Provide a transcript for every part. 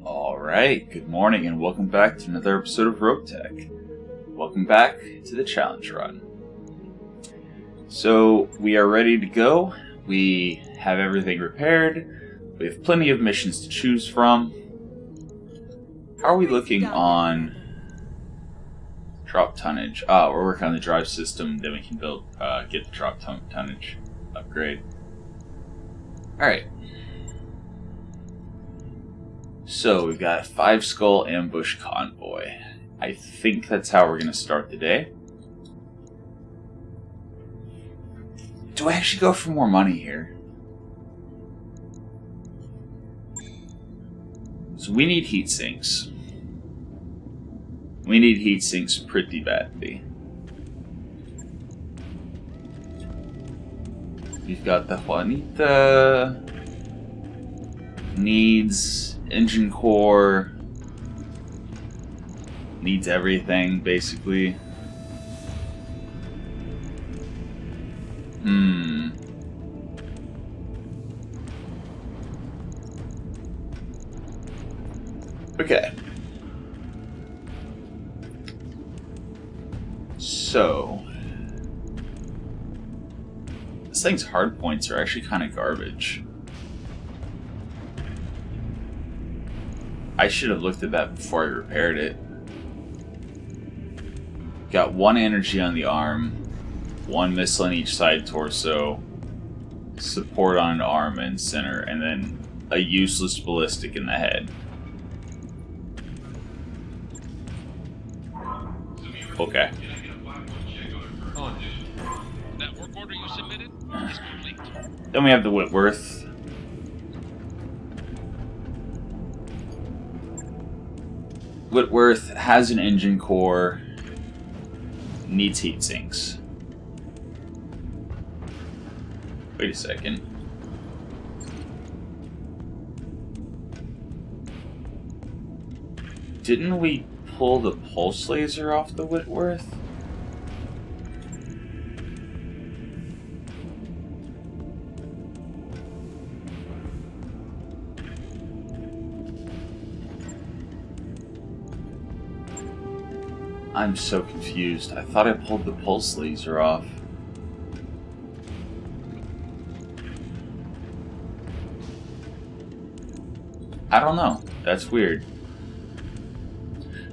Alright, good morning and welcome back to another episode of Roguetech. Welcome back to the challenge run. So, we are ready to go. We have everything repaired. We have plenty of missions to choose from. How are we looking on drop tonnage? We're working on the drive system, then we can get the drop tonnage upgrade. Alright. So, we've got a 5-skull ambush convoy. I think that's how we're going to start the day. Do I actually go for more money here? So we need heat sinks. We need heat sinks pretty badly. We've got the Juanita. Needs engine core. Needs everything, basically. Okay. So, this thing's hard points are actually kind of garbage. I should have looked at that before I repaired it. Got 1 energy on the arm, 1 missile on each side torso, support on an arm and center, and then a useless ballistic in the head. Okay. That work order you submitted is complete. Then we have the Whitworth. Whitworth has an engine core, needs heat sinks. Wait a second. Didn't we pull the pulse laser off the Whitworth? I'm so confused. I thought I pulled the pulse laser off. I don't know. That's weird.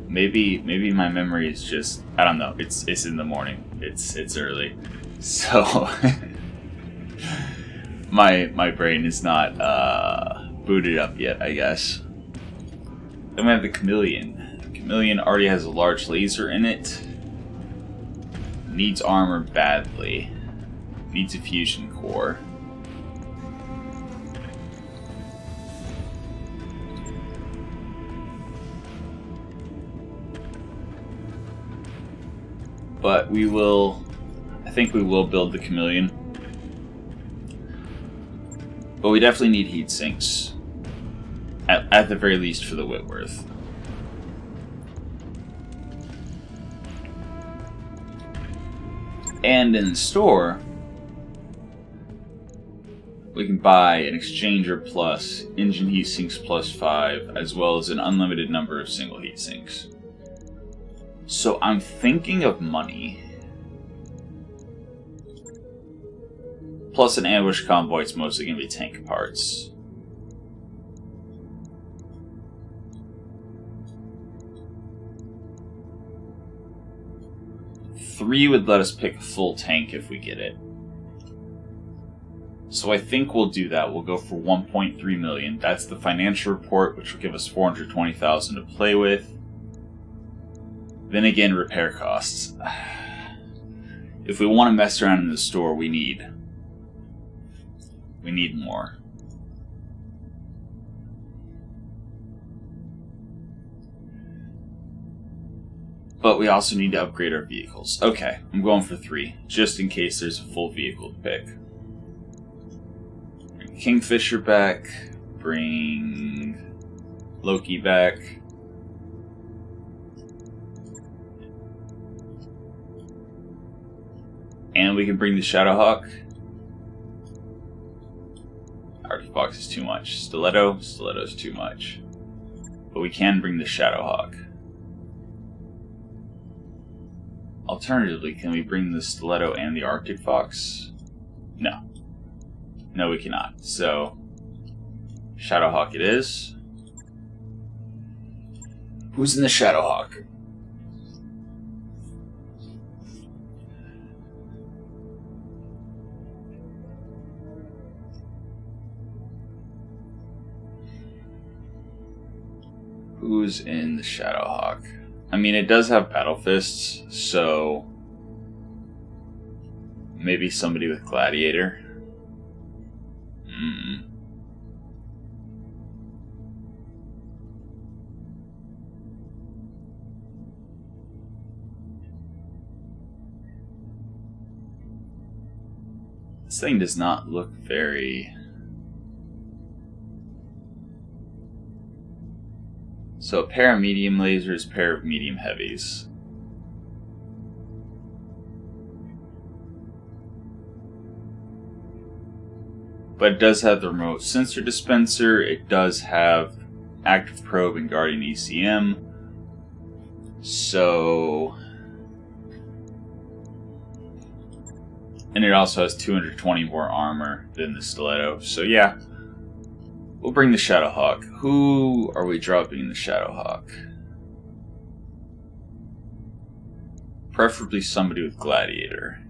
Maybe my memory is just, I don't know. It's in the morning. It's early. So my brain is not booted up yet, I guess. Then we have the Chameleon. Chameleon already has a large laser in it. Needs armor badly. Needs a fusion core. But I think we will build the Chameleon. But we definitely need heat sinks. At the very least for the Whitworth. And in the store, we can buy an exchanger plus engine heat sinks plus 5, as well as an unlimited number of single heat sinks. So I'm thinking of money. Plus an ambush convoy, it's mostly going to be tank parts. Three would let us pick a full tank if we get it. So I think we'll do that. We'll go for 1.3 million. That's the financial report, which will give us 420,000 to play with. Then again, repair costs. If we want to mess around in the store, we need more. But we also need to upgrade our vehicles. Okay, I'm going for 3, just in case there's a full vehicle to pick. Bring Kingfisher back. Bring Loki back. And we can bring the Shadowhawk. Arctic Fox is too much. Stiletto is too much. but we can bring the Shadowhawk. Alternatively, can we bring the Stiletto and the Arctic Fox? No. No, we cannot. So, Shadowhawk it is. Who's in the Shadowhawk? Who's in the Shadowhawk? I mean, it does have Battle Fists, so maybe somebody with Gladiator. This thing does not look very... So a pair of medium lasers, pair of medium heavies. But it does have the remote sensor dispenser. It does have active probe and guardian ECM. So... And it also has 220 more armor than the Stiletto. So yeah. We'll bring the Shadowhawk. Who are we dropping in the Shadowhawk? Preferably somebody with Gladiator.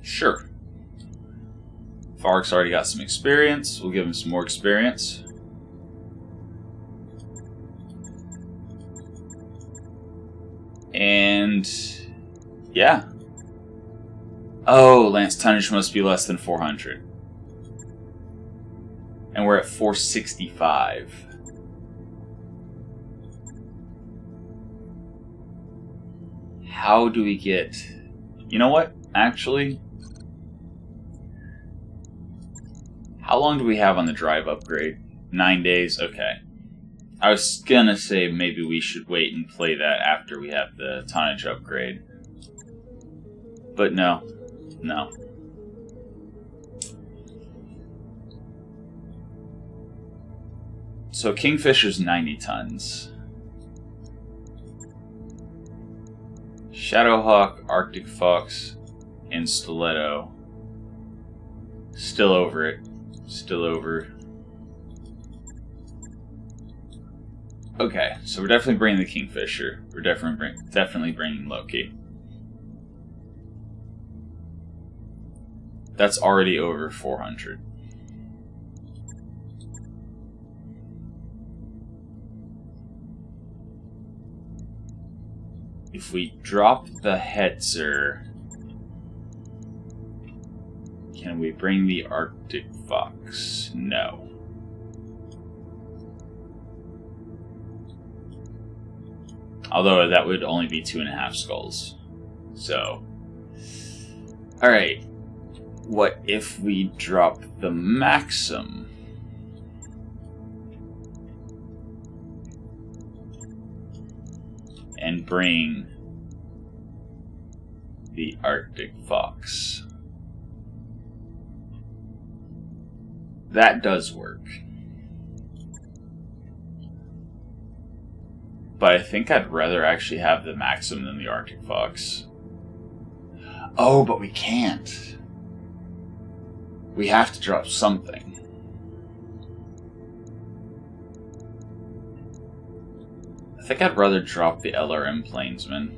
Sure. Fark's already got some experience. We'll give him some more experience. And... yeah. Oh, Lance tonnage must be less than 400. And we're at 465. How do we get... You know what? Actually... How long do we have on the drive upgrade? 9 days? Okay. I was gonna say maybe we should wait and play that after we have the tonnage upgrade. But no. No. So Kingfisher's 90 tons. Shadowhawk, Arctic Fox, and Stiletto. Still over it. Still over. Okay, so we're definitely bringing the Kingfisher. We're definitely bringing Loki. That's already over 400. If we drop the Hetzer, can we bring the Arctic Fox? No. Although that would only be 2.5 skulls. So, alright. What if we drop the Maxim? And bring the Arctic Fox? That does work. But I think I'd rather actually have the Maxim than the Arctic Fox. Oh, but we can't. We have to drop something. I think I'd rather drop the LRM Plainsman.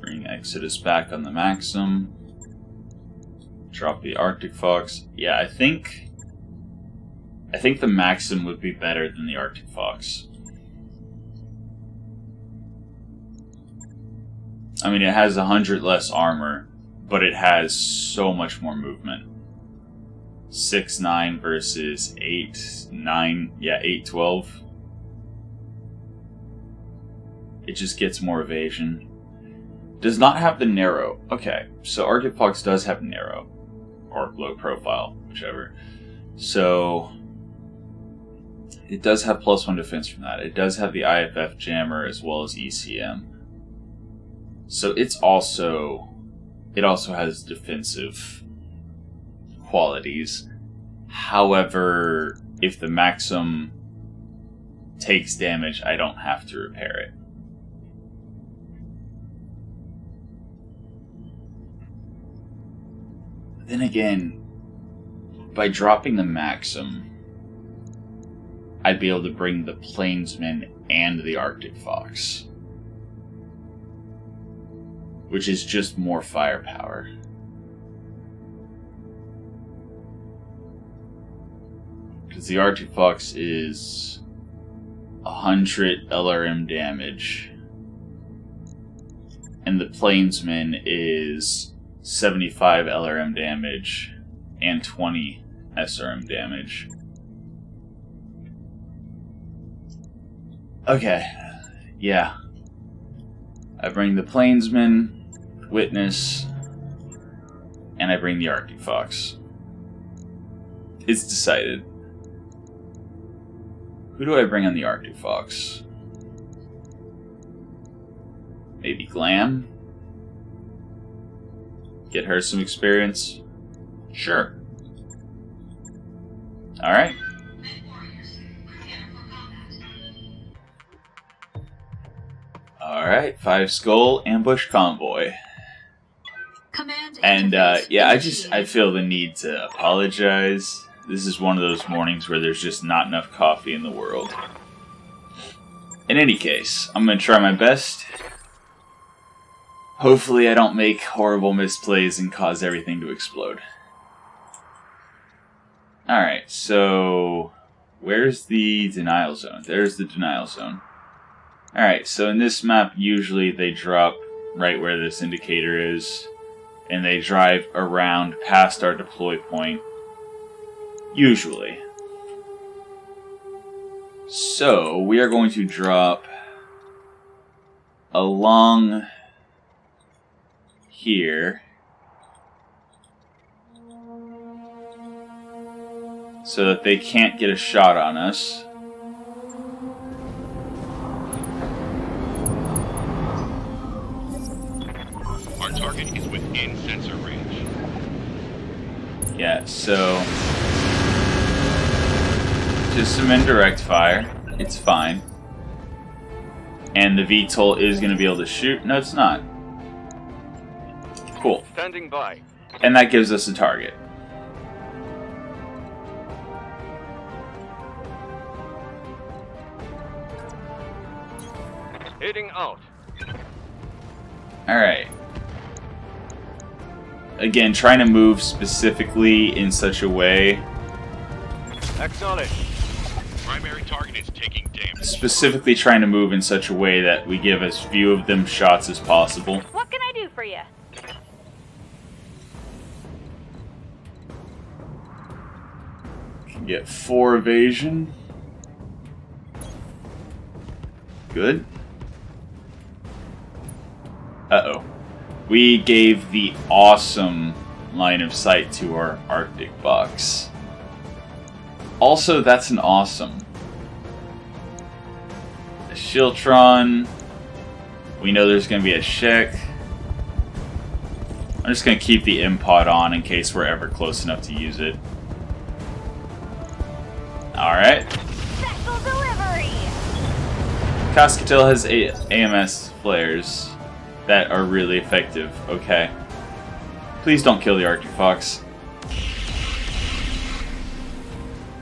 Bring Exodus back on the Maxim. Drop the Arctic Fox. Yeah, I think the Maxim would be better than the Arctic Fox. I mean, it has 100 less armor, but it has so much more movement. 6'9" versus 8'9". Yeah, 8'12". It just gets more evasion. Does not have the narrow. Okay, so Arctic Fox does have narrow. Or low profile, whichever. So, it does have +1 defense from that. It does have the IFF jammer as well as ECM. So it also has defensive qualities. However, if the Maxim takes damage, I don't have to repair it. Then again, by dropping the Maxim, I'd be able to bring the Plainsman and the Arctic Fox, which is just more firepower. Because the Arctic Fox is 100 LRM damage, and the Plainsman is 75 LRM damage and 20 SRM damage. Okay, yeah. I bring the Plainsman, Witness, and I bring the Arctic Fox. It's decided. Who do I bring on the Arctic Fox? Maybe Glam? Get her some experience? Sure. Alright. Alright, 5 Skull, Ambush Convoy. And, yeah, I feel the need to apologize. This is one of those mornings where there's just not enough coffee in the world. In any case, I'm going to try my best. Hopefully I don't make horrible misplays and cause everything to explode. Alright, so where's the denial zone? There's the denial zone. Alright, so in this map, usually they drop right where this indicator is, and they drive around past our deploy point. Usually. So, we are going to drop along here so that they can't get a shot on us. Our target is within sensor range. Yeah, so just some indirect fire. It's fine. And the VTOL is going to be able to shoot. No, it's not. Cool. Standing by. And that gives us a target. Heading out. Alright. Again, trying to move specifically in such a way. Acknowledge. Primary target is taking damage. Specifically trying to move in such a way that we give as few of them shots as possible. What can I do for you? Can get 4 evasion. Good. Uh-oh. We gave the awesome line of sight to our Arctic box. Also, that's an awesome. A Shiltron. We know there's going to be a Shek. I'm just going to keep the impod on in case we're ever close enough to use it. Alright. Special delivery! Cascatel has AMS flares that are really effective. Okay. Please don't kill the Arctic Fox.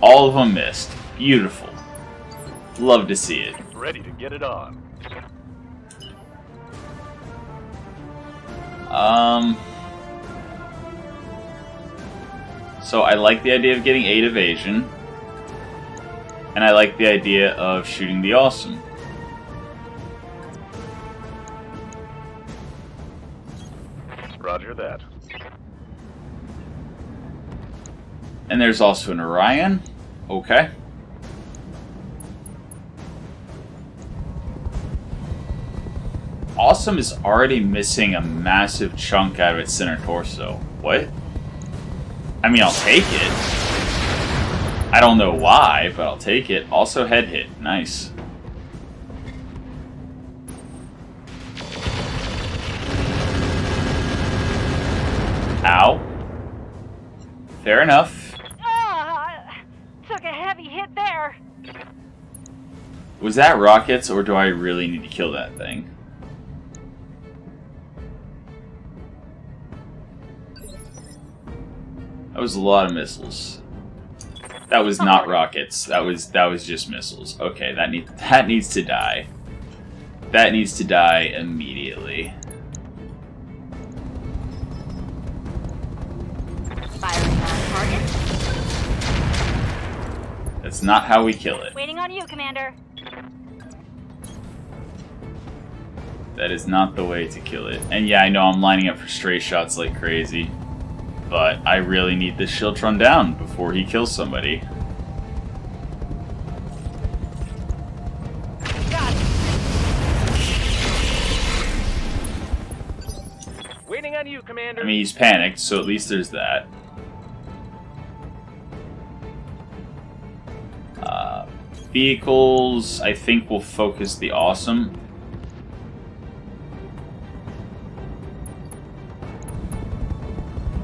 All of them missed. Beautiful. Love to see it. Ready to get it on. So I like the idea of getting 8 evasion. And I like the idea of shooting the awesome. Roger that. And there's also an Orion. Okay. Awesome is already missing a massive chunk out of its center torso. What? I mean, I'll take it. I don't know why, but I'll take it. Also head hit. Nice. Fair enough. Took a heavy hit there. Was that rockets, or do I really need to kill that thing? That was a lot of missiles. That was not rockets. That was just missiles. Okay, that needs to die. That needs to die immediately. Firing on target. That's not how we kill it. Waiting on you, Commander. That is not the way to kill it. And yeah, I know I'm lining up for stray shots like crazy. But I really need this shield run down before he kills somebody. Got it. Waiting on you, Commander. I mean, he's panicked, so at least there's that. Vehicles, I think we'll focus the awesome.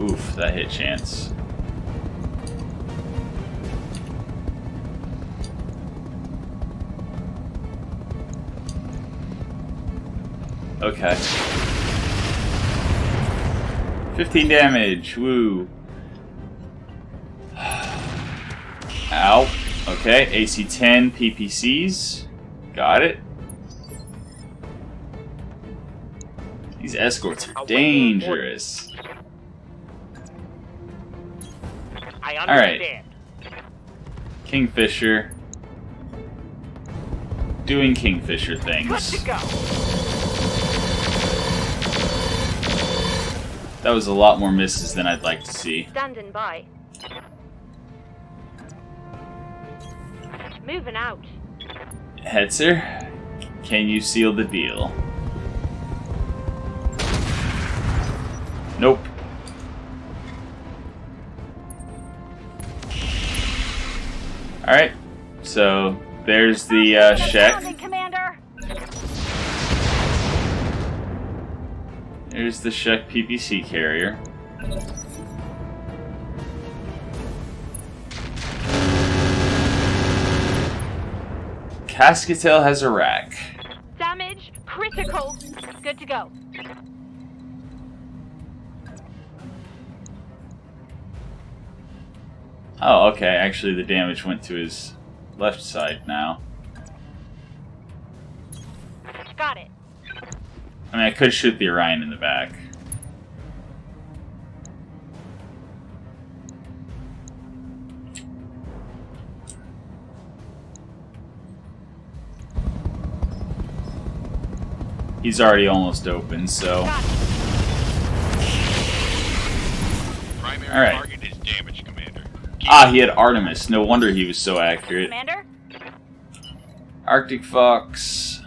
Oof, that hit chance. Okay. 15 damage, woo. Ow. Okay, AC 10 PPCs. Got it. These escorts are dangerous. I understand. Alright. Kingfisher. Doing Kingfisher Good things. to go. That was a lot more misses than I'd like to see. Standing by. Moving out. Hetzer, can you seal the deal? Nope. Alright, so there's the Shek. Grounded, Commander. There's the Shek PPC carrier. Cascatel has a rack. Damage critical. Good to go. Oh, okay. Actually, the damage went to his left side now. Got it. I mean, I could shoot the Orion in the back. He's already almost open, so... Got it. Primary All right. target is damaged, Commander. Ah, he had Artemis. No wonder he was so accurate. Commander. Arctic Fox.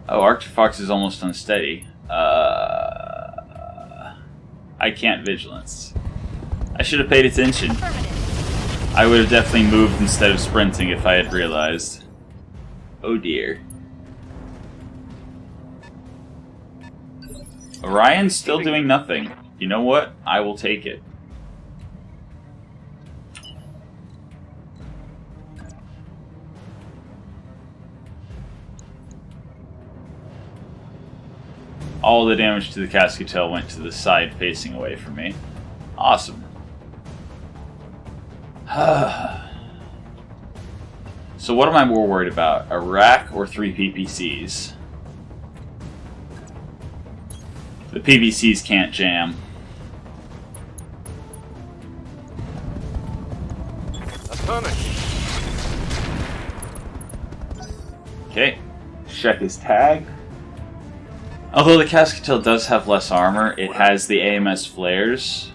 Oh, Arctic Fox is almost unsteady. I can't vigilance. I should have paid attention. Affirmative. I would have definitely moved instead of sprinting if I had realized. Oh dear. Orion's still doing nothing. You know what? I will take it. All the damage to the Cascatel went to the side facing away from me. Awesome. So what am I more worried about? A rack or 3 PPCs? The PPCs can't jam. Affirmative. Okay. Check his tag. Although the Cascatel does have less armor, it has the AMS flares,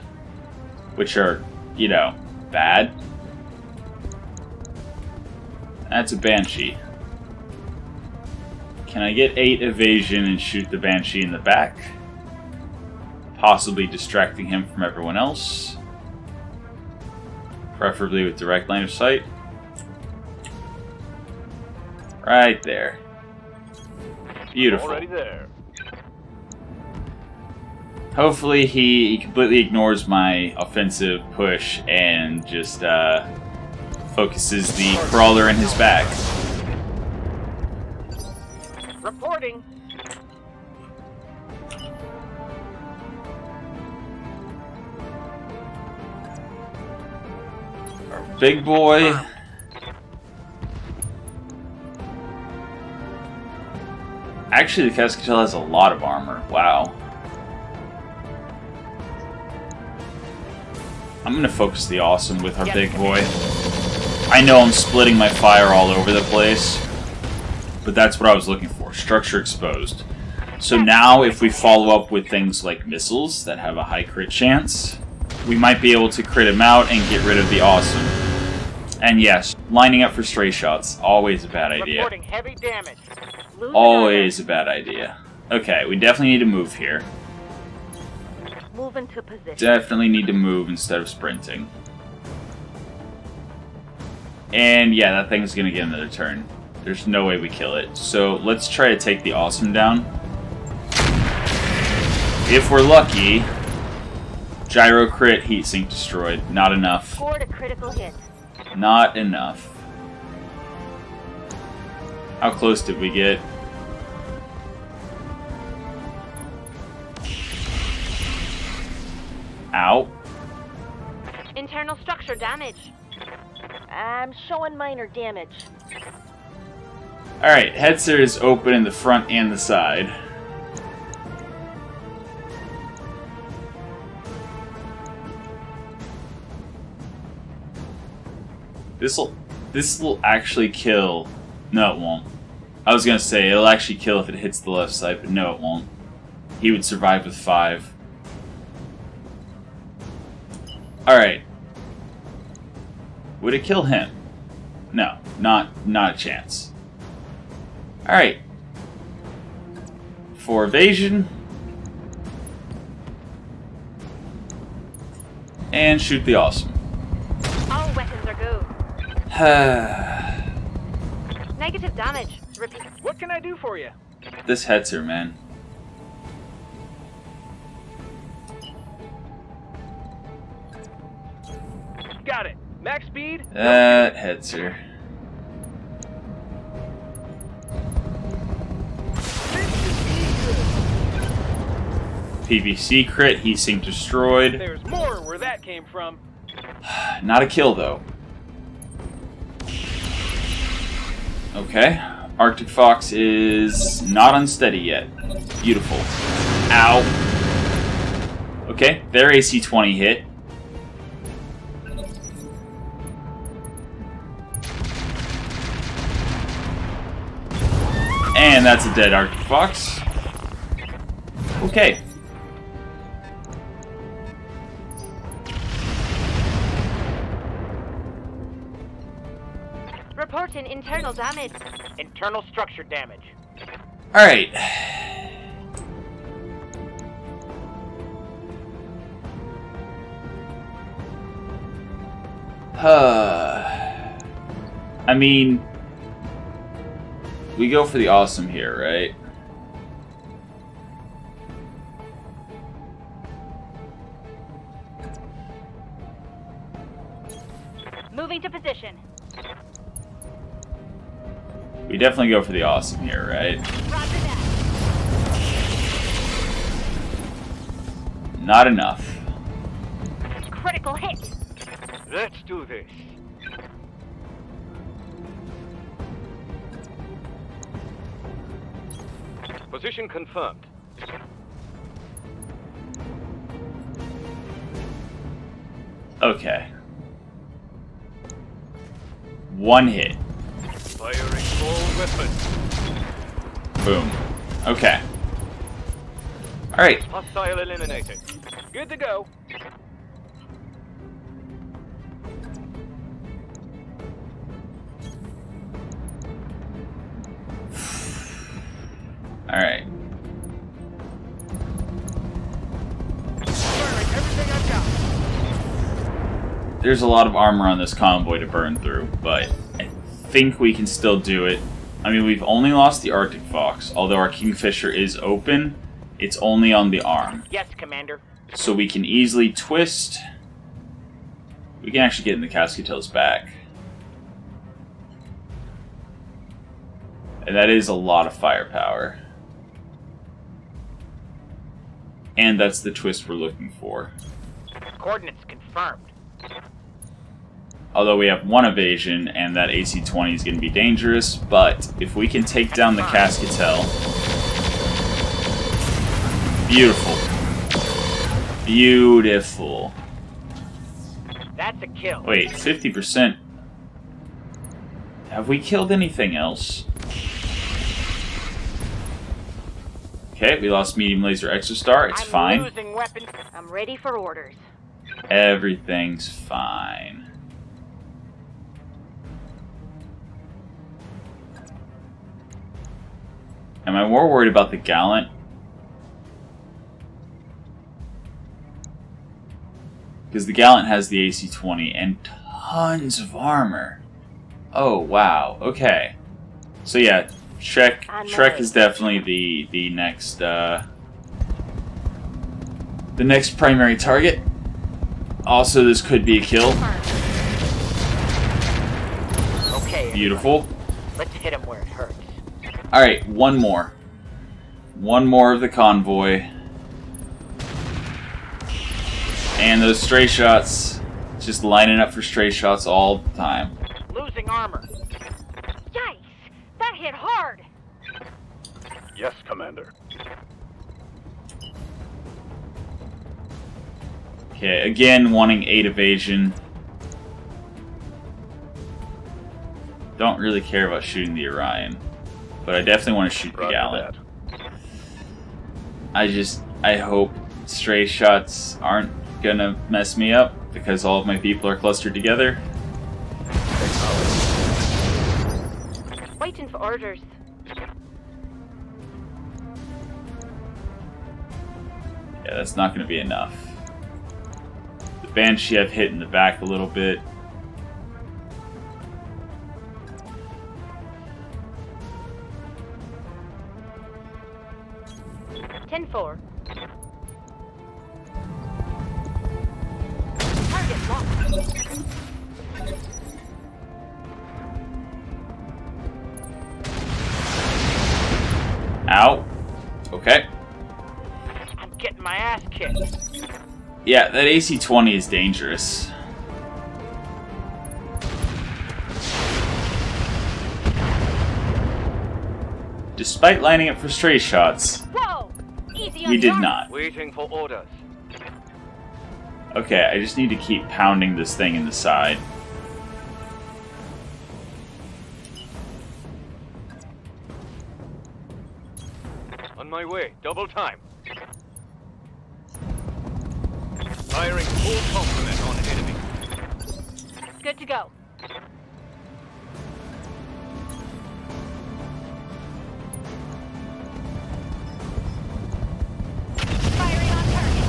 which are, you know, bad. That's a Banshee. Can I get 8 evasion and shoot the Banshee in the back? Possibly distracting him from everyone else. Preferably with direct line of sight. Right there. Beautiful. Already there. Hopefully he completely ignores my offensive push and just focuses the crawler in his back. Reporting. Our big boy. Actually, the Cascatel has a lot of armor. Wow. I'm gonna focus the awesome with our big boy. I know I'm splitting my fire all over the place, but that's what I was looking for. Structure exposed. So now if we follow up with things like missiles that have a high crit chance, we might be able to crit him out and get rid of the awesome. And yes, lining up for stray shots, always a bad idea. Reporting heavy damage. Always a bad idea. Okay, we definitely need to move here. Move into position. Definitely need to move instead of sprinting. And yeah, that thing's gonna get another turn. There's no way we kill it. So let's try to take the awesome down. If we're lucky, gyro crit, heatsink destroyed. Not enough. Scored a critical hit. Not enough. How close did we get? Ow. Internal structure damage. I'm showing minor damage. Alright, Hetzer is open in the front and the side. This'll actually kill. No, it won't. I was gonna say it'll actually kill if it hits the left side, but no, it won't. He would survive with 5. Alright. Would it kill him? No, not a chance. Alright. For evasion. And shoot the awesome. All weapons are go. Negative damage. Repeat. What can I do for you? This Hetzer, man. Got it. Max speed. That Hetzer. PVC crit, heatsink destroyed. There's more where that came from. Not a kill, though. Okay. Arctic Fox is not unsteady yet. Beautiful. Ow. Okay, their AC-20 hit. And that's a dead Arctic Fox. Okay. Reporting internal damage. Internal structure damage. Alright. I mean, we go for the awesome here, right? Moving to position. We definitely go for the awesome here, right? Roger that. Not enough. Critical hit. Let's do this. Position confirmed. Okay. One hit. Firing all weapons. Boom. Okay. Alright. Hostile eliminated. Good to go. Alright. Firing everything I've got. There's a lot of armor on this convoy to burn through, but I think we can still do it. I mean, we've only lost the Arctic Fox. Although our Kingfisher is open, it's only on the arm. Yes, Commander. So we can easily twist. We can actually get in the Cascatel's back. And that is a lot of firepower. And that's the twist we're looking for. Coordinates confirmed. Although we have 1 evasion, and that AC-20 is going to be dangerous, but if we can take down the Cascatel... Beautiful. Beautiful. That's a kill. Wait, 50%? Have we killed anything else? Okay, we lost medium laser exostar. It's fine. Losing weapons. I'm ready for orders. Everything's fine. Am I more worried about the Gallant? Because the Gallant has the AC-20 and tons of armor. Oh, wow. Okay. So yeah, Shrek is definitely the next primary target. Also, this could be a kill. Okay. Beautiful. Let's hit him where it hurts. Alright, one more. One more of the convoy. And those stray shots, just lining up for stray shots all the time. Losing armor. Yikes! That hit hard! Yes, Commander. Okay, again, wanting 8 evasion. Don't really care about shooting the Orion, but I definitely want to shoot the Gallant. I hope stray shots aren't gonna mess me up, because all of my people are clustered together. Waiting for orders. Yeah, that's not gonna be enough. The Banshee I've hit in the back a little bit. Ten-4. Target locked. Ow. Okay. I'm getting my ass kicked. Yeah, that AC-20 is dangerous. Despite lining up for stray shots, Whoa! Easy on we did that. not. Waiting for orders. Okay, I just need to keep pounding this thing in the side. On my way. Double time. Firing full complement on enemy. Good to go. Firing on target.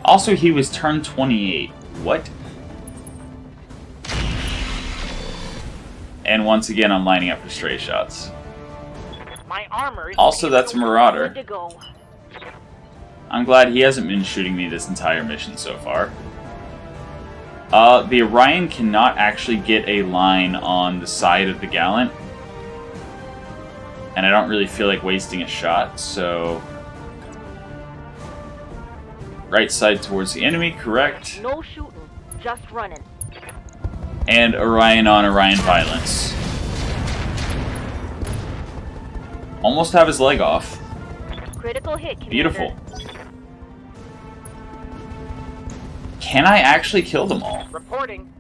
Also, he was turn 28. What? And once again, I'm lining up for stray shots. My armor is Also, that's a Marauder. Good to go. I'm glad he hasn't been shooting me this entire mission so far. The Orion cannot actually get a line on the side of the Gallant. And I don't really feel like wasting a shot, so... Right side towards the enemy, correct. No shooting, just running. And Orion on Orion violence. Almost have his leg off. Critical hit, Commander. Beautiful. Can I actually kill them all? reporting.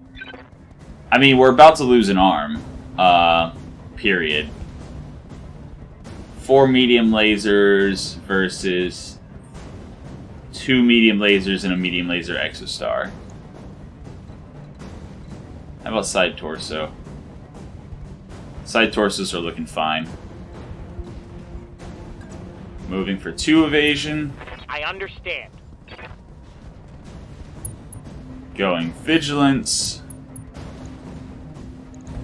I mean, we're about to lose an arm. Period. 4 medium lasers versus 2 medium lasers and a medium laser exostar. How about side torso? Side torsos are looking fine. Moving for 2 evasion. I understand. Going vigilance.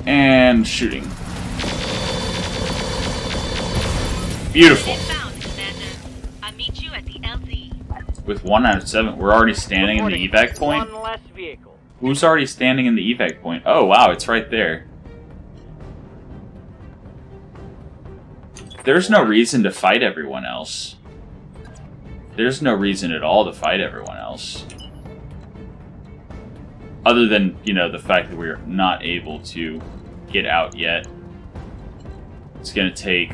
And shooting. Beautiful. Inbound, Commander. I'll meet you at the LZ. With 1 out of 7, we're already standing in the evac point? One less vehicle. Who's already standing in the evac point? Oh, wow, it's right there. There's no reason to fight everyone else. There's no reason at all to fight everyone else. Other than, you know, the fact that we're not able to get out yet. It's gonna take...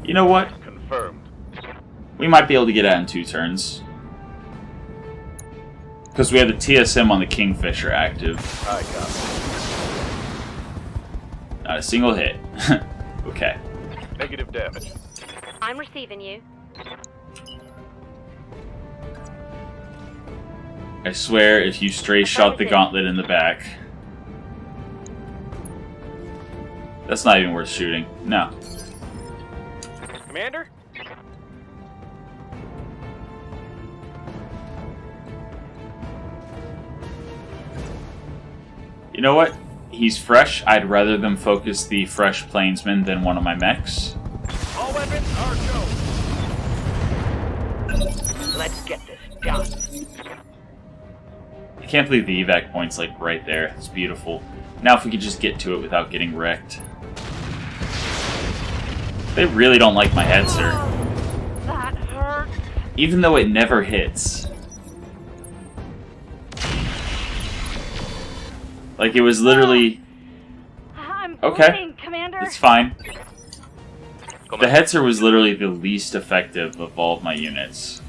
you know what? Confirmed. We might be able to get out in 2 turns. Because we have the TSM on the Kingfisher active. I got it. Not a single hit. Okay. Negative damage. I'm receiving you. I swear, if you stray shot the gauntlet in the back... That's not even worth shooting. No. Commander? You know what? He's fresh. I'd rather them focus the fresh plainsman than one of my mechs. All weapons are go. Let's get this done. I can't believe the evac point's like right there. It's beautiful. Now if we could just get to it without getting wrecked. They really don't like my head, sir. That hurts. Even though it never hits. Like, it was literally... I'm Okay. bleeding, Commander. It's fine. The Hetzer was literally the least effective of all of my units.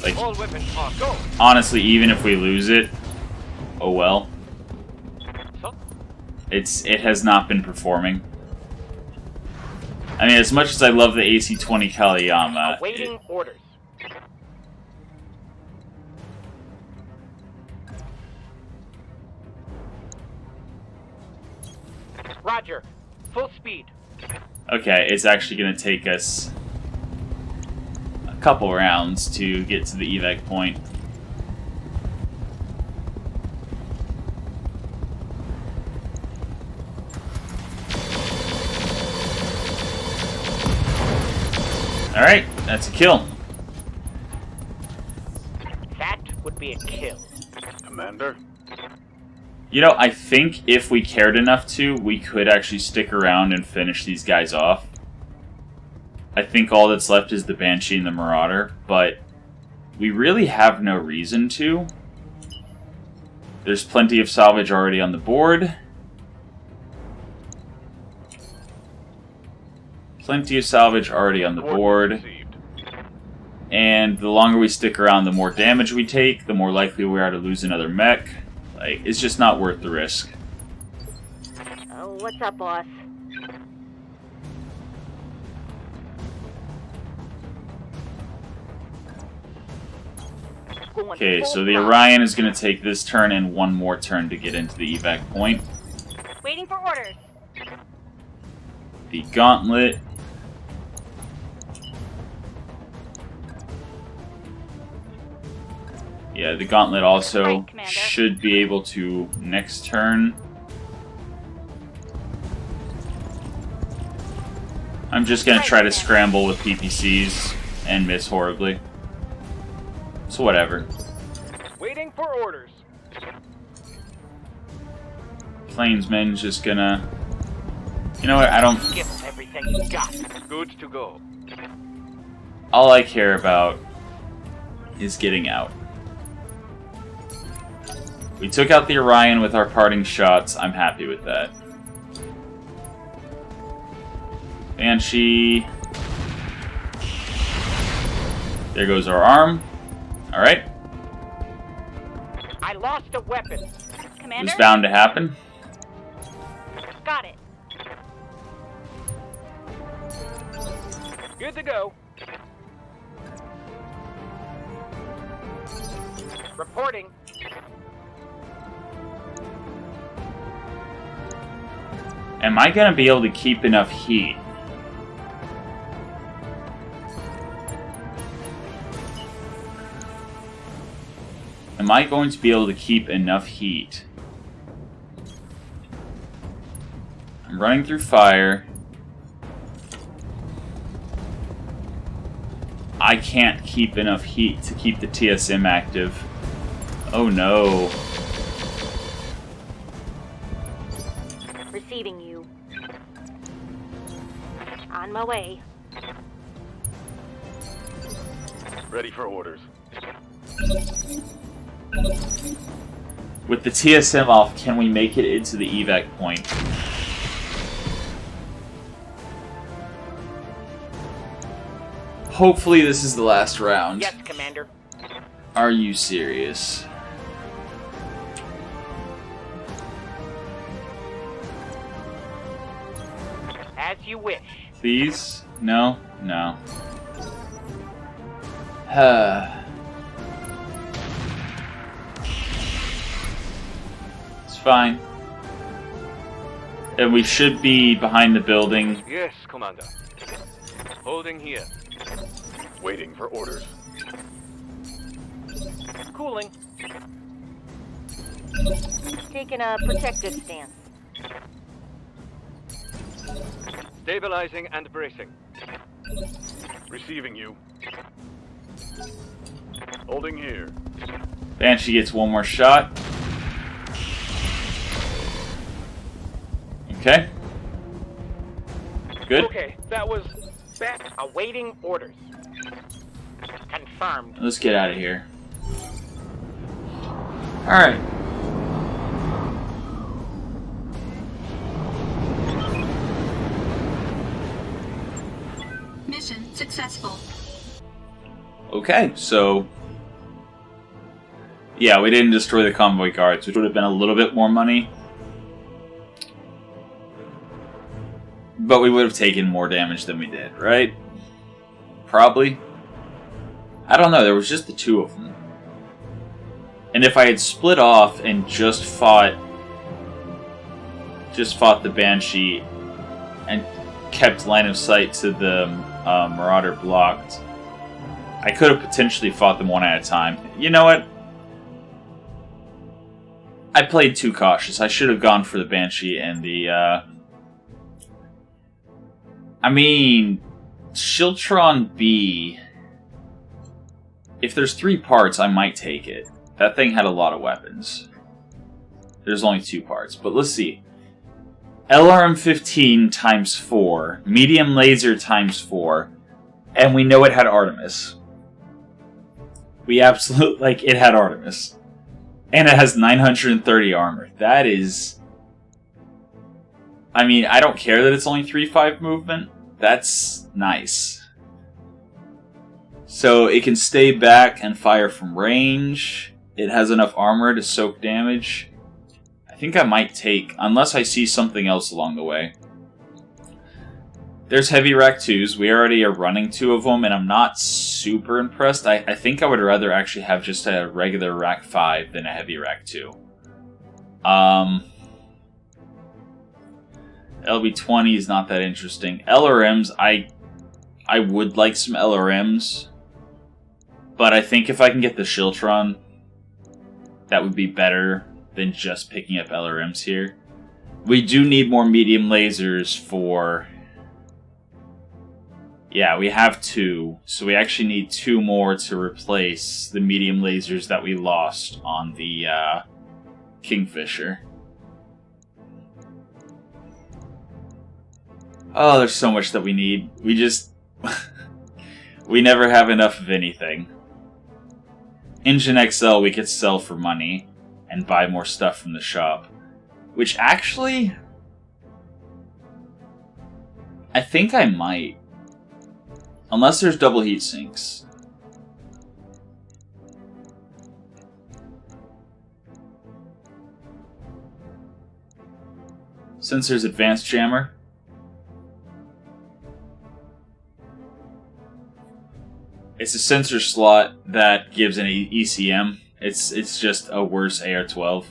Like, All weapons are go. honestly, even if we lose it, oh well. So? It has not been performing. I mean, as much as I love the AC-20 Kaliyama, Awaiting orders. Roger. Full speed. okay, it's actually going to take us a couple rounds to get to the evac point. Alright, that's a kill. That would be a kill. Commander? You know, I think if we cared enough to, we could actually stick around and finish these guys off. I think all that's left is the Banshee and the Marauder, but we really have no reason to. There's plenty of salvage already on the board. Plenty of salvage already on the board. Received. And the longer we stick around, the more damage we take, the more likely we are to lose another mech. Like, it's just not worth the risk. Oh, what's up, boss? Okay, so the Orion is going to take this turn and one more turn to get into the evac point. Waiting for orders. The Gauntlet. Yeah, the Gauntlet also Right, Commander. should be able to next turn. I'm just going to try to scramble with PPCs and miss horribly. So whatever. Waiting for orders. Plainsman's just gonna... You know what, I don't... Give them everything you got. Good to go. All I care about is getting out. We took out the Orion with our parting shots. I'm happy with that. Banshee. There goes our arm. Alright. I lost a weapon. It Commander? was bound to happen. Got it. Good to go. Reporting. Am I going to be able to keep enough heat? Am I going to be able to keep enough heat? I'm running through fire. I can't keep enough heat to keep the TSM active. Oh no. Receiving you. On my way. Ready for orders. With the TSM off, can we make it into the evac point? Hopefully this is the last round. Yes, Commander. Are you serious? As you wish. Please? No? No. It's fine. And we should be behind the building. Yes, Commander. Holding here. Waiting for orders. Cooling. Taking a protective stance. Stabilizing and bracing. Receiving you. Holding here. Banshee gets one more shot. Okay. Good. Okay, that was bad. Awaiting orders. Confirmed. Let's get out of here. Alright. Mission successful. Okay, so... yeah, we didn't destroy the convoy guards, which would have been a little bit more money. But we would have taken more damage than we did, right? Probably. I don't know, there was just the two of them. And if I had split off and just fought the Banshee and kept line of sight to the Marauder blocked, I could have potentially fought them one at a time. You know what? I played too cautious. I should have gone for the Banshee and the, I mean, Shiltron B... if there's 3 parts, I might take it. That thing had a lot of weapons. There's only 2 parts, but let's see. LRM-15 times 4, medium laser times 4, and we know it had Artemis. We absolutely, like, it had Artemis. And it has 930 armor. That is... I mean, I don't care that it's only 3-5 movement. That's nice. So it can stay back and fire from range. It has enough armor to soak damage. I think I might take, unless I see something else along the way. There's heavy rack 2s. We already are running 2 of them, and I'm not super impressed. I think I would rather actually have just a regular rack 5 than a heavy rack 2. LB-20 is not that interesting. LRMs, I would like some LRMs. But I think if I can get the Shiltron, that would be better than just picking up LRMs here. We do need more medium lasers for... yeah, we have 2. So we actually need 2 more to replace the medium lasers that we lost on the Kingfisher. Oh, there's so much that we need. We just... we never have enough of anything. Engine XL we could sell for money and buy more stuff from the shop. Which actually... I think I might. Unless there's double heat sinks. Since there's advanced jammer. It's a sensor slot that gives an ECM. It's just a worse AR-12.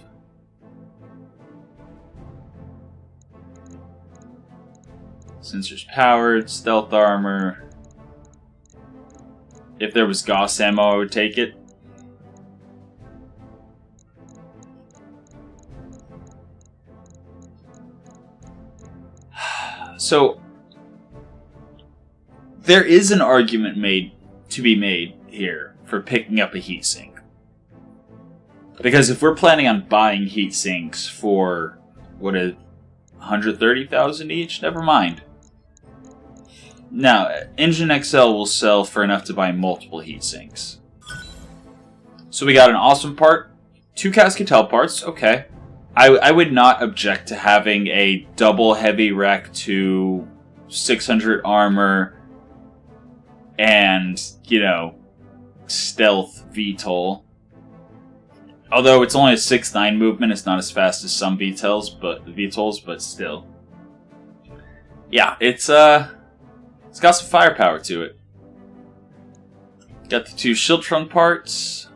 Sensors powered, stealth armor. If there was Gauss ammo, I would take it. So, there is an argument to be made here for picking up a heatsink. Because if we're planning on buying heatsinks for, what is 130,000 each? Never mind. Now, Engine XL will sell for enough to buy multiple heatsinks. So we got an awesome part, 2 Cascatel parts, okay. I would not object to having a double heavy wreck to 600 armor and, you know, stealth VTOL. Although it's only a 6.9 movement, it's not as fast as some VTOLs, but still. Yeah, it's got some firepower to it. Got the 2 shield trunk parts.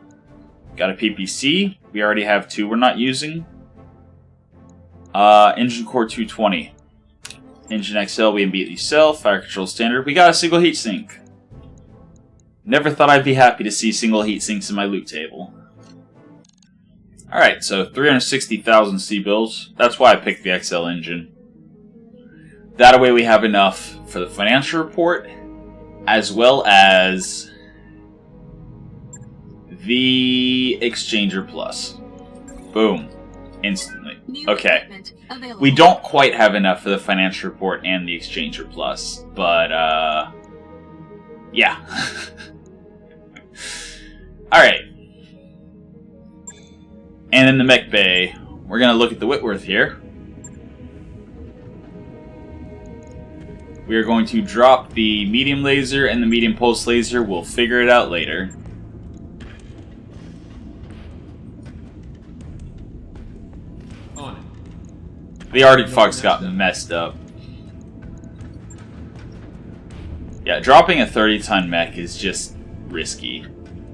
Got a PPC. We already have 2 we're not using. Engine core 220. Engine XL we immediately sell. Fire control standard. We got a single heatsink. Never thought I'd be happy to see single heatsinks in my loot table. Alright, so 360,000 C-bills. That's why I picked the XL engine. That way we have enough for the financial report, as well as the Exchanger Plus. Boom. Instantly. Okay. We don't quite have enough for the financial report and the Exchanger Plus, but, yeah. Alright. And in the mech bay, we're going to look at the Whitworth here. We are going to drop the medium laser and the medium pulse laser. We'll figure it out later. The Arctic Fox got messed up. Yeah, dropping a 30-ton mech is just risky.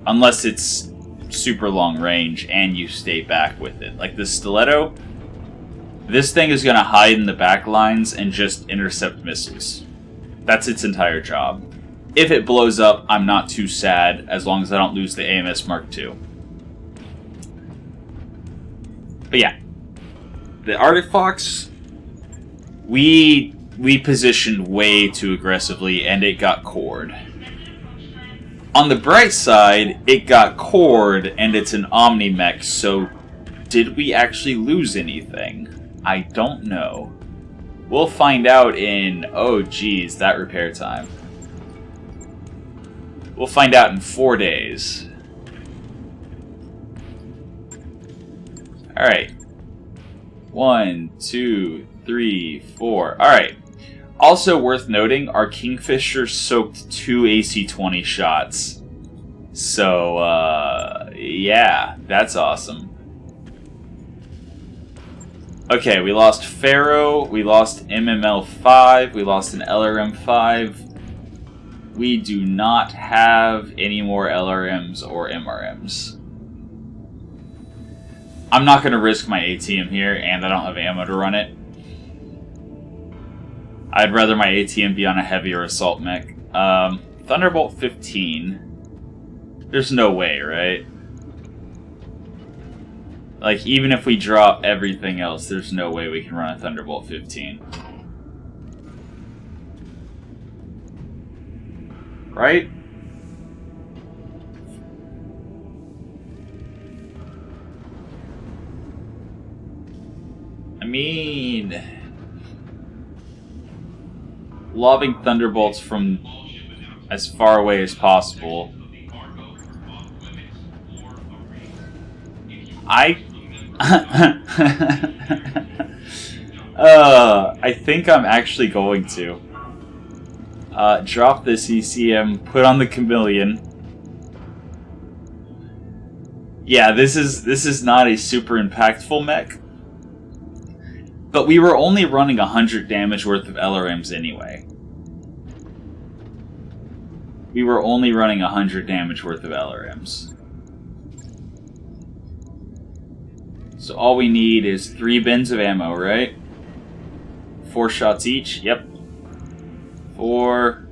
Unless it's super long range and you stay back with it. Like the Stiletto, this thing is going to hide in the back lines and just intercept missiles. That's its entire job. If it blows up, I'm not too sad, as long as I don't lose the AMS Mark II. But yeah. The Arctic Fox, we positioned way too aggressively and it got cored. On the bright side, it got cored and it's an Omni mech, so did we actually lose anything? I don't know. We'll find out in, oh geez, that repair time. We'll find out in 4 days. Alright. 1, 2, 3, 4. Alright. Also worth noting, our Kingfisher soaked 2 AC-20 shots. So, yeah, that's awesome. Okay, we lost Pharaoh, we lost MML-5, we lost an LRM-5. We do not have any more LRMs or MRMs. I'm not going to risk my ATM here, and I don't have ammo to run it. I'd rather my ATM be on a heavier assault mech. Thunderbolt 15. There's no way, right? Like, even if we drop everything else, there's no way we can run a Thunderbolt 15. Right? I mean, lobbing Thunderbolts from as far away as possible. I think I'm actually going to drop this ECM, put on the Chameleon. Yeah, this is not a super impactful mech, but we were only running 100 damage worth of LRMs anyway. We were only running 100 damage worth of LRMs. So all we need is 3 bins of ammo, right? 4 shots each, yep. 4,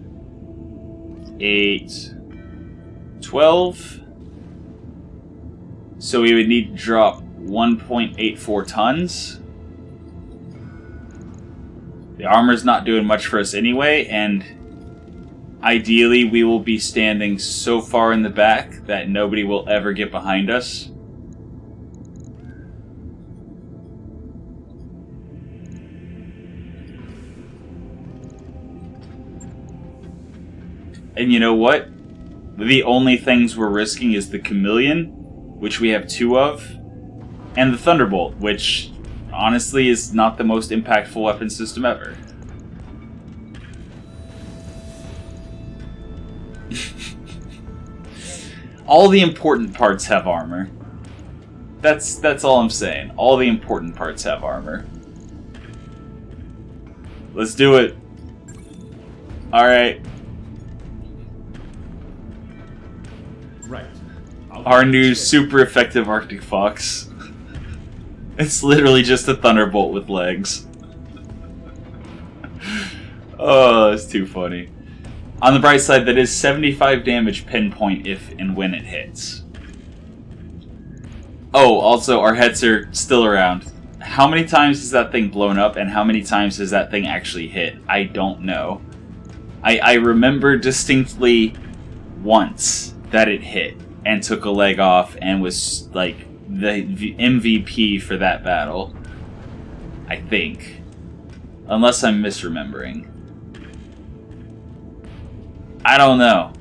8, 12. So we would need to drop 1.84 tons. The armor's not doing much for us anyway, and ideally we will be standing so far in the back that nobody will ever get behind us. And you know what? The only things we're risking is the Chameleon, which we have 2 of, and the Thunderbolt, which honestly is not the most impactful weapon system ever. All the important parts have armor. That's all I'm saying. All the important parts have armor. Let's do it. Alright. Right. Our new super effective Arctic Fox. It's literally just a Thunderbolt with legs. Oh, that's too funny. On the bright side, that is 75 damage pinpoint if and when it hits. Oh, also, our heads are still around. How many times has that thing blown up, and how many times has that thing actually hit? I don't know. I remember distinctly once that it hit and took a leg off and was like the MVP for that battle. I think. Unless I'm misremembering. I don't know.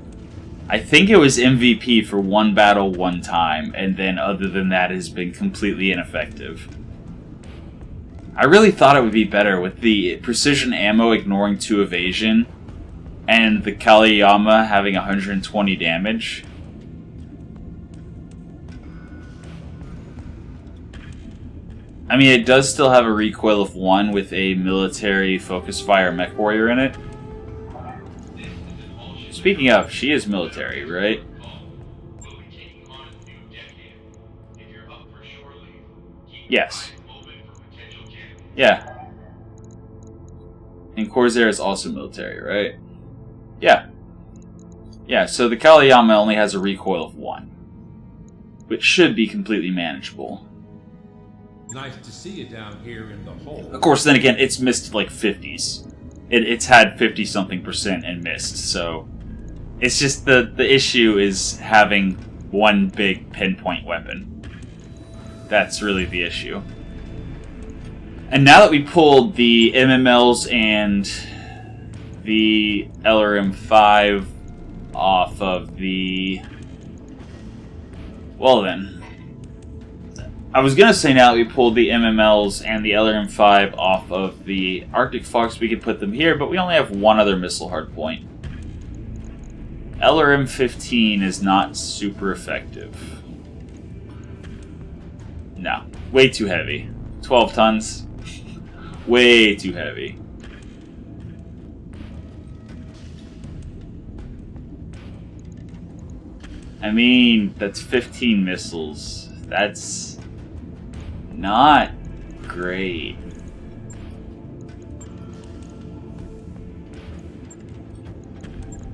I think it was MVP for one battle one time, and then other than that has been completely ineffective. I really thought it would be better with the precision ammo ignoring 2 evasion and the Kaliyama having 120 damage. I mean, it does still have a recoil of 1 with a military focus fire mech warrior in it. Speaking of, she is military, right? Yes. Yeah. And Corsair is also military, right? Yeah. Yeah, so the Kaliyama only has a recoil of 1. Which should be completely manageable. Nice to see you down here in the hole. Of course, then again, it's missed like 50s. It's had 50-something% and missed, so... It's just the issue is having one big pinpoint weapon. That's really the issue. And now that we pulled the MMLs and the LRM-5 off of the... Well then. I was going to say now that we pulled the MMLs and the LRM-5 off of the Arctic Fox, we could put them here, but we only have one other missile hardpoint. LRM-15 is not super effective. No. Way too heavy. 12 tons. Way too heavy. I mean, that's 15 missiles. That's not great.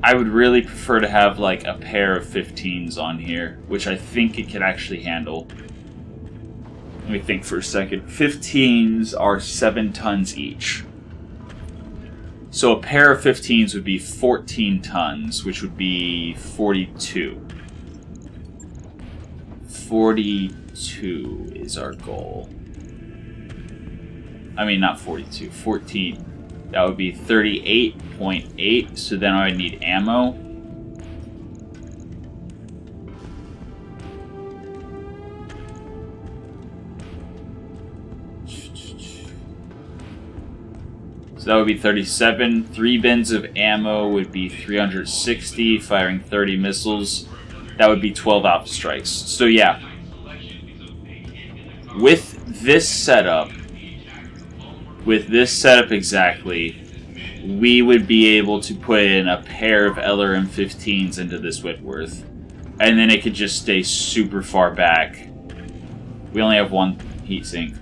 I would really prefer to have like a pair of 15s on here, which I think it can actually handle. Let me think for a second. 15s are 7 tons each. So a pair of 15s would be 14 tons, which would be 42. 42 is our goal. I mean, not 42, 14. That would be 38.8, so then I would need ammo. So that would be 37. 3 bins of ammo would be 360, firing 30 missiles. That would be 12 alpha strikes. So yeah, with this setup exactly, we would be able to put in a pair of LRM-15s into this Whitworth, and then it could just stay super far back. We only have 1 heatsink.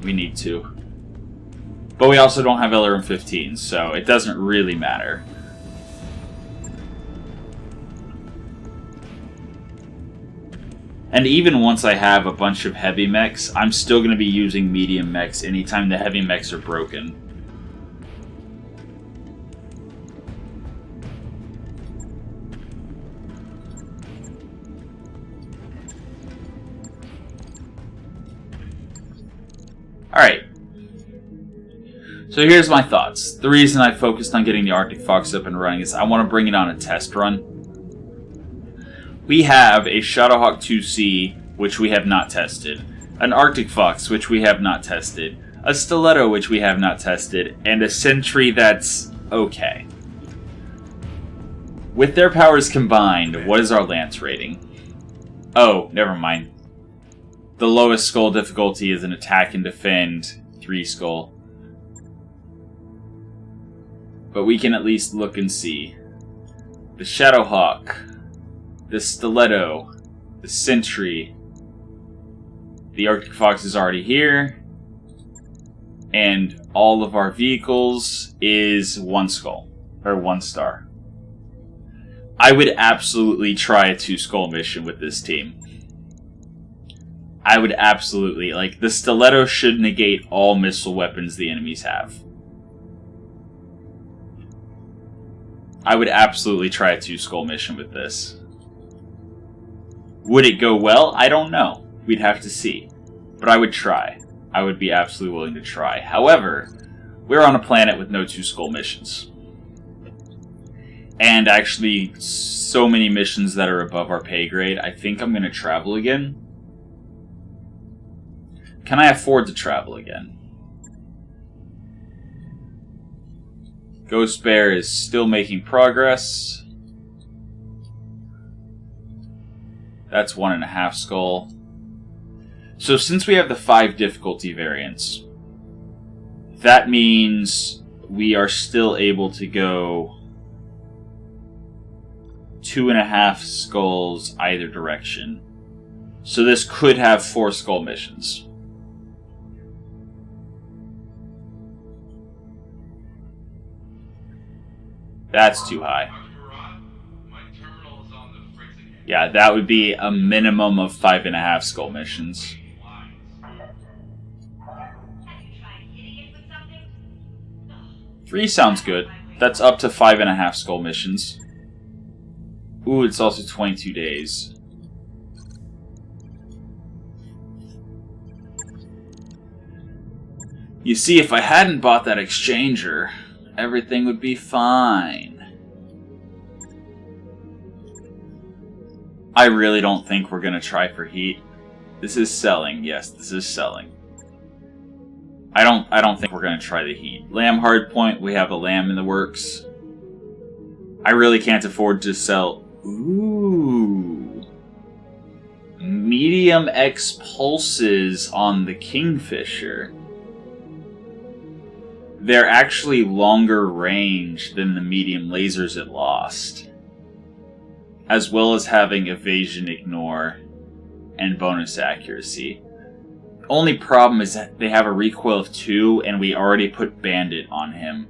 We need 2. But we also don't have LRM-15, so it doesn't really matter. And even once I have a bunch of heavy mechs, I'm still going to be using medium mechs anytime the heavy mechs are broken. Alright. So here's my thoughts. The reason I focused on getting the Arctic Fox up and running is I want to bring it on a test run. We have a Shadowhawk 2C, which we have not tested, an Arctic Fox, which we have not tested, a Stiletto, which we have not tested, and a Sentry that's okay. With their powers combined, what is our Lance rating? Oh, never mind. The lowest skull difficulty is an attack and defend 3 skull. But we can at least look and see. The Shadowhawk, the Stiletto, the Sentry, the Arctic Fox is already here, and all of our vehicles is 1 skull, or 1 star. I would absolutely try a 2 skull mission with this team. I would absolutely, like, the Stiletto should negate all missile weapons the enemies have. I would absolutely try a 2 skull mission with this. Would it go well? I don't know. We'd have to see. But I would try. I would be absolutely willing to try. However, we're on a planet with no 2 skull missions. And actually, so many missions that are above our pay grade, I think I'm going to travel again. Can I afford to travel again? Ghost Bear is still making progress. That's 1.5 skull. So since we have the 5 difficulty variants, that means we are still able to go 2.5 skulls either direction. So this could have 4 skull missions. That's too high. Yeah, that would be a minimum of 5.5 skull missions. Three sounds good. That's up to 5.5 skull missions. Ooh, it's also 22 days. You see, if I hadn't bought that exchanger, everything would be fine. I really don't think we're going to try for heat. This is selling. Yes, this is selling. I don't think we're going to try the heat. LAM hardpoint, we have a LAM in the works. I really can't afford to sell... Ooh. Medium X pulses on the Kingfisher. They're actually longer range than the medium lasers it lost. As well as having evasion ignore and bonus accuracy. Only problem is that they have a recoil of 2 and we already put Bandit on him.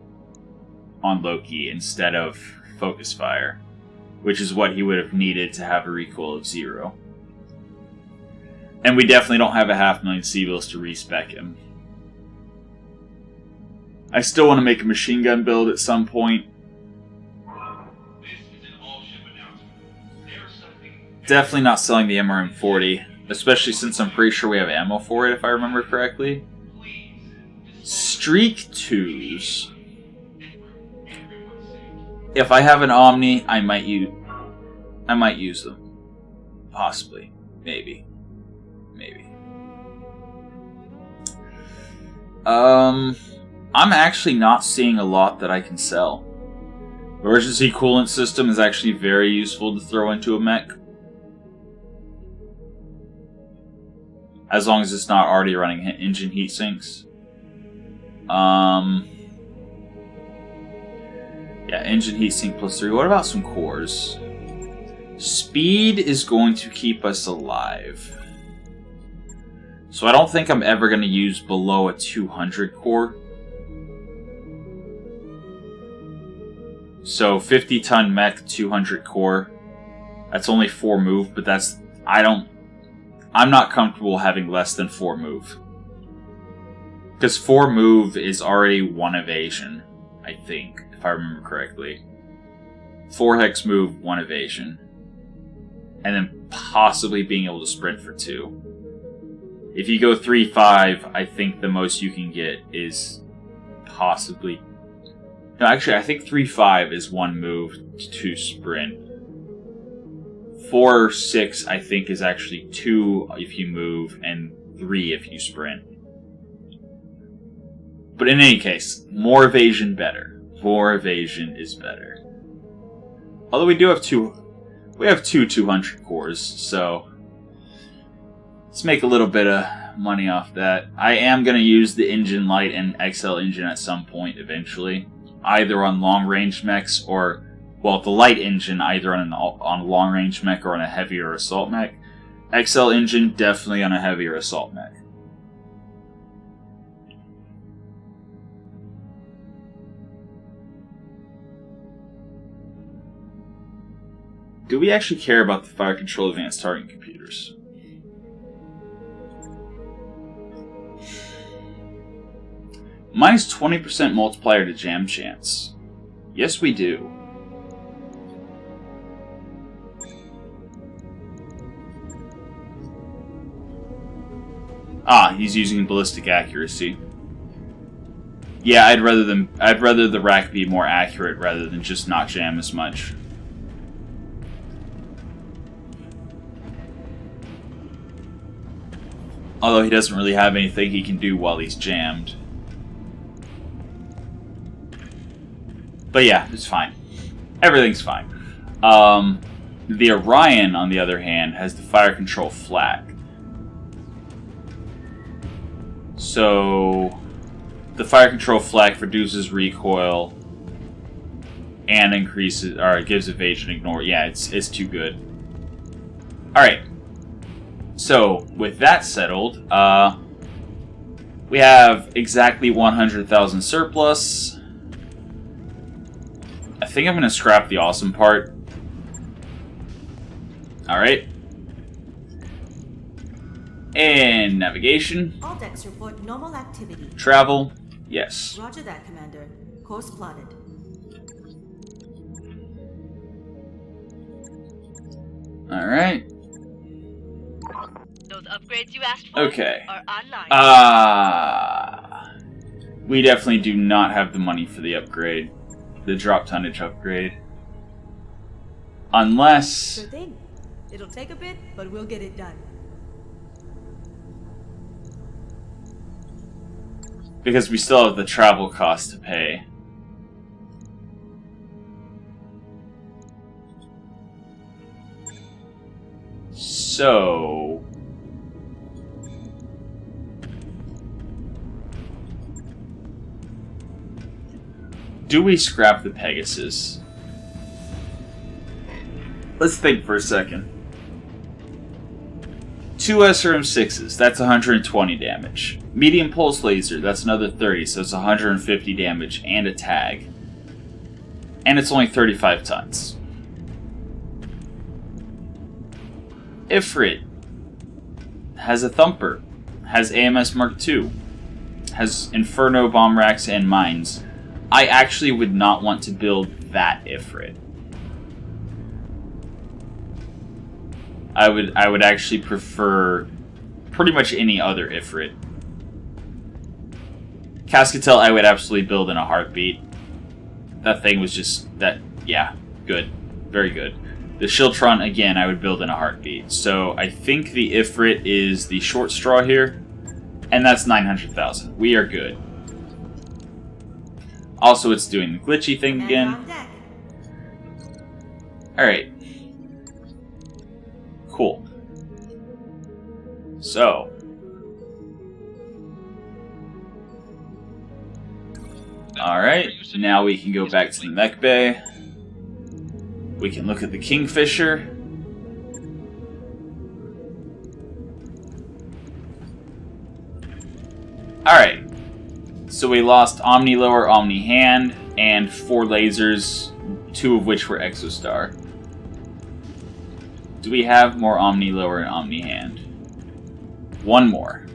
On Loki instead of Focus Fire. Which is what he would have needed to have a recoil of 0. And we definitely don't have a 500,000 civils to respec him. I still want to make a machine gun build at some point. Definitely not selling the MRM-40, especially since I'm pretty sure we have ammo for it, if I remember correctly. Streak 2s. If I have an Omni, I might use them. Possibly. Maybe. I'm actually not seeing a lot that I can sell. Emergency coolant system is actually very useful to throw into a mech. As long as it's not already running engine heat sinks. Yeah, engine heat sink +3. What about some cores? Speed is going to keep us alive. So I don't think I'm ever going to use below a 200 core. So 50-ton mech, 200 core. That's only 4 move, but that's... I'm not comfortable having less than 4 move. Because 4 move is already 1 evasion, I think, if I remember correctly. 4 hex move, 1 evasion. And then possibly being able to sprint for 2. If you go 3-5, I think the most you can get is possibly... No, actually, I think 3-5 is 1 move to sprint. 4-6, I think, is actually 2 if you move, and 3 if you sprint. But in any case, more evasion better. More evasion is better. Although we do have two 200 cores, so let's make a little bit of money off that. I am going to use the engine light and XL engine at some point eventually, either on long range mechs or, well, the light engine either on a long range mech or on a heavier assault mech. XL engine definitely on a heavier assault mech. Do we actually care about the fire control advanced targeting computers? Minus 20% multiplier to jam chance. Yes, we do. Ah, he's using ballistic accuracy. Yeah, I'd rather the rack be more accurate rather than just not jam as much. Although he doesn't really have anything he can do while he's jammed. But yeah, it's fine. Everything's fine. The Orion, on the other hand, has the fire control flak. So the fire control flak reduces recoil and increases, or it gives evasion ignore. Yeah, it's too good. Alright. So, with that settled, we have exactly 100,000 surplus. I think I'm going to scrap the awesome part. Alright. And navigation. All decks report normal activity. Travel. Yes. Roger that, Commander. Course plotted. Alright. Those upgrades you asked for Okay. are online. We definitely do not have the money for the upgrade. The drop tonnage upgrade. Unless... Sure thing. It'll take a bit, but we'll get it done. Because we still have the travel cost to pay. So... do we scrap the Pegasus? Let's think for a second. 2 SRM6s, that's 120 damage. Medium pulse laser, that's another 30, so it's 150 damage and a tag. And it's only 35 tons. Ifrit has a thumper, has AMS Mark II, has Inferno bomb racks and mines. I actually would not want to build that Ifrit. I would actually prefer pretty much any other Ifrit. Cascatel I would absolutely build in a heartbeat. That thing was just yeah, good. Very good. The Shiltron, again, I would build in a heartbeat. So I think the Ifrit is the short straw here. And that's 900,000. We are good. Also, it's doing the glitchy thing again. Alright. Cool. So. Alright, now we can go back to the mech bay. We can look at the Kingfisher. Alright. So we lost Omni Lower, Omni Hand, and 4 lasers 2 of which were Exostar. Do we have more Omni Lower and Omni Hand? 1 more.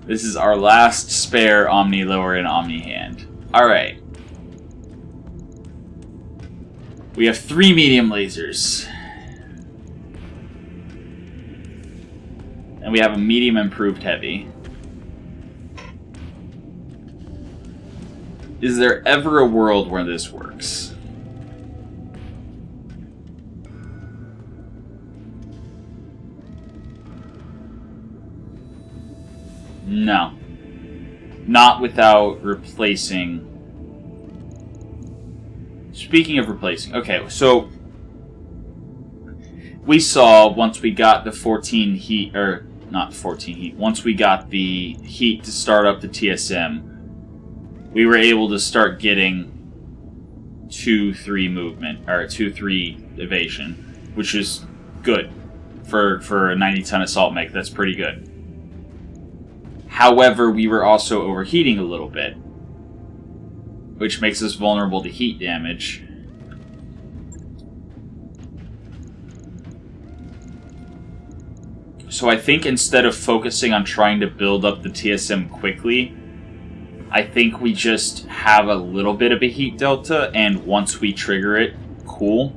This is our last spare Omni Lower and Omni Hand. Alright. We have 3 medium lasers. And we have a medium improved heavy. Is there ever a world where this works? No. Not without replacing... Speaking of replacing... Okay, so... We saw once we got the 14 heat... Or, not 14 heat. Once we got the heat to start up the TSM, we were able to start getting 2-3 movement, or 2-3 evasion, which is good for a 90-ton assault mech. That's pretty good. However, we were also overheating a little bit, which makes us vulnerable to heat damage. So I think instead of focusing on trying to build up the TSM quickly, I think we just have a little bit of a heat delta, and once we trigger it, cool.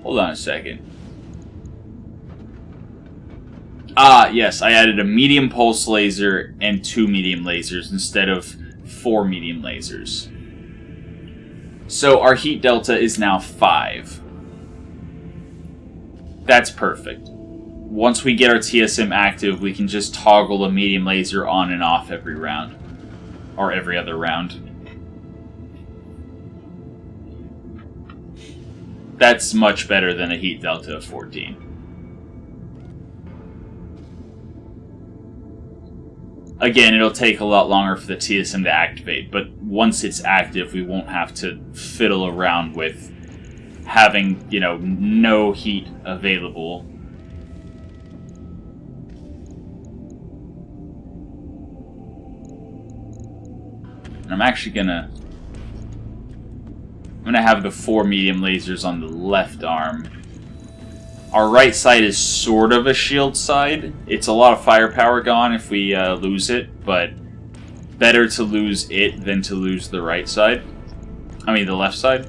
Hold on a second. Ah, yes, I added a medium pulse laser and 2 medium lasers instead of 4 medium lasers. So our heat delta is now 5. That's perfect. Once we get our TSM active, we can just toggle a medium laser on and off every round. Or every other round. That's much better than a heat delta of 14. Again, it'll take a lot longer for the TSM to activate, but once it's active, we won't have to fiddle around with having, you know, no heat available. And I'm actually gonna have the 4 medium lasers on the left arm. Our right side is sort of a shield side. It's a lot of firepower gone if we lose it, but better to lose it than to lose the right side. I mean, the left side.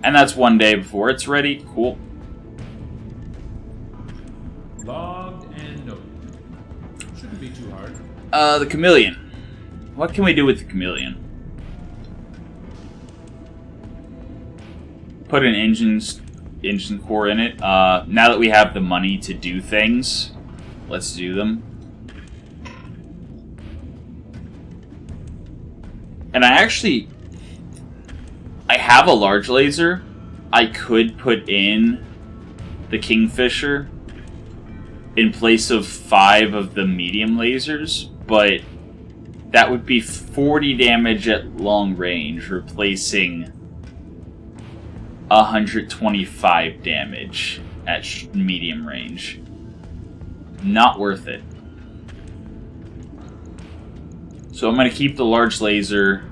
And that's 1 day before it's ready. Cool. Logged and noted. Shouldn't be too hard. The Chameleon. What can we do with the Chameleon? Put an engine core in it. Now that we have the money to do things, let's do them. And I have a large laser. I could put in the Kingfisher in place of 5 of the medium lasers, but that would be 40 damage at long range, replacing 125 damage at medium range. Not worth it. So I'm going to keep the large laser.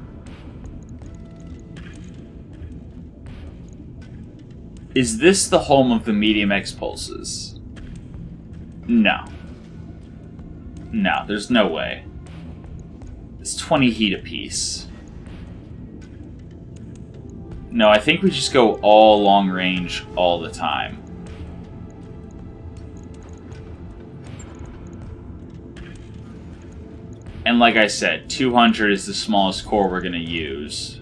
Is this the home of the medium X pulses? No. No, there's no way. It's 20 heat apiece. No, I think we just go all long range all the time. And like I said, 200 is the smallest core we're going to use.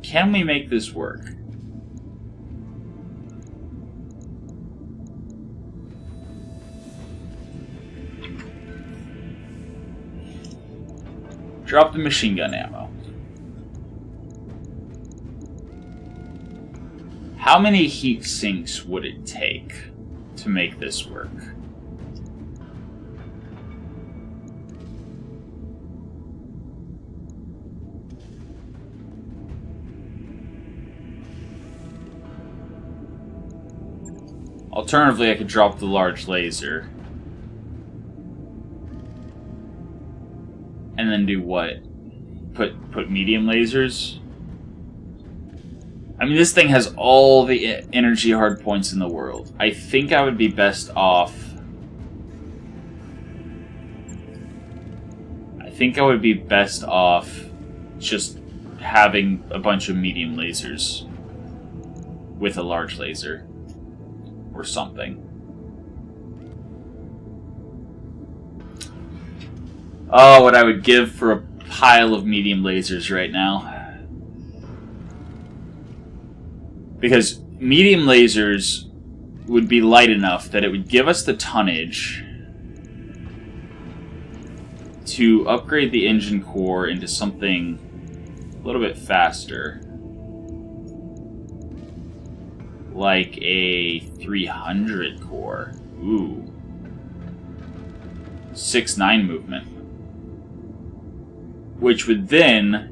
Can we make this work? Drop the machine gun ammo. How many heat sinks would it take to make this work? Alternatively, I could drop the large laser. And then do what? Put medium lasers? I mean, this thing has all the energy hard points in the world. I think I would be best off... just having a bunch of medium lasers with a large laser. Or something. Oh, what I would give for a pile of medium lasers right now. Because medium lasers would be light enough that it would give us the tonnage to upgrade the engine core into something a little bit faster. Like a 300 core. Ooh. 6-9 movement. Which would then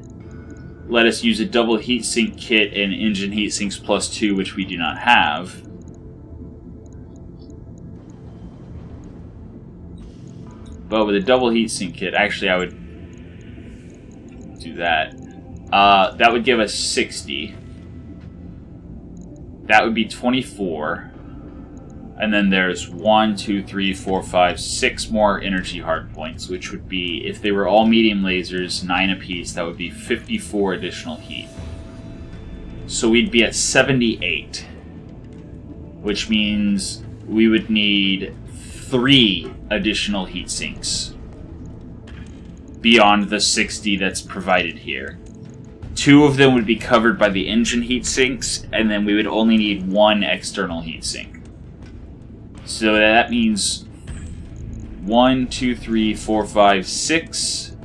let us use a double heatsink kit and engine heatsinks +2, which we do not have. But with a double heatsink kit, actually I would do that. That would give us 60. That would be 24. And then there's 1, 2, 3, 4, 5, 6 more energy hard points, which would be, if they were all medium lasers, 9 apiece, that would be 54 additional heat. So we'd be at 78. Which means we would need 3 additional heat sinks beyond the 60 that's provided here. 2 of them would be covered by the engine heat sinks, and then we would only need 1 external heat sink. So that means 1, 2, 3, 4, 5, 6,